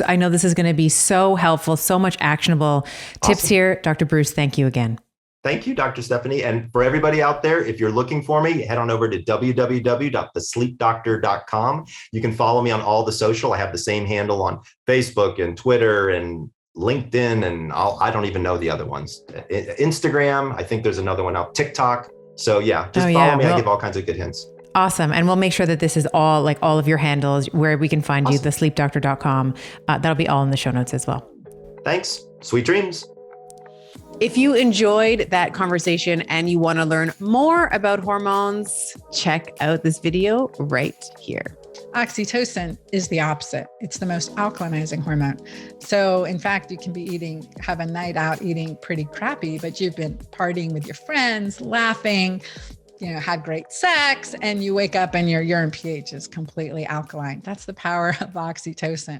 I know this is going to be so helpful, so much actionable tips here. Dr. Breus, thank you again. Thank you, Dr. Stephanie. And for everybody out there, if you're looking for me, head on over to www.thesleepdoctor.com. You can follow me on all the social. I have the same handle on Facebook and Twitter and LinkedIn, and I don't even know the other ones. Instagram, I think there's another one out, TikTok. So yeah, just follow me. I give all kinds of good hints. Awesome. And we'll make sure that this is all of your handles where we can find you, thesleepdoctor.com. That'll be all in the show notes as well. Thanks. Sweet dreams. If you enjoyed that conversation and you want to learn more about hormones, check out this video right here. Oxytocin is the opposite. It's the most alkalinizing hormone. So in fact, you can be have a night out eating pretty crappy, but you've been partying with your friends, laughing, had great sex, and you wake up and your urine pH is completely alkaline. That's the power of oxytocin.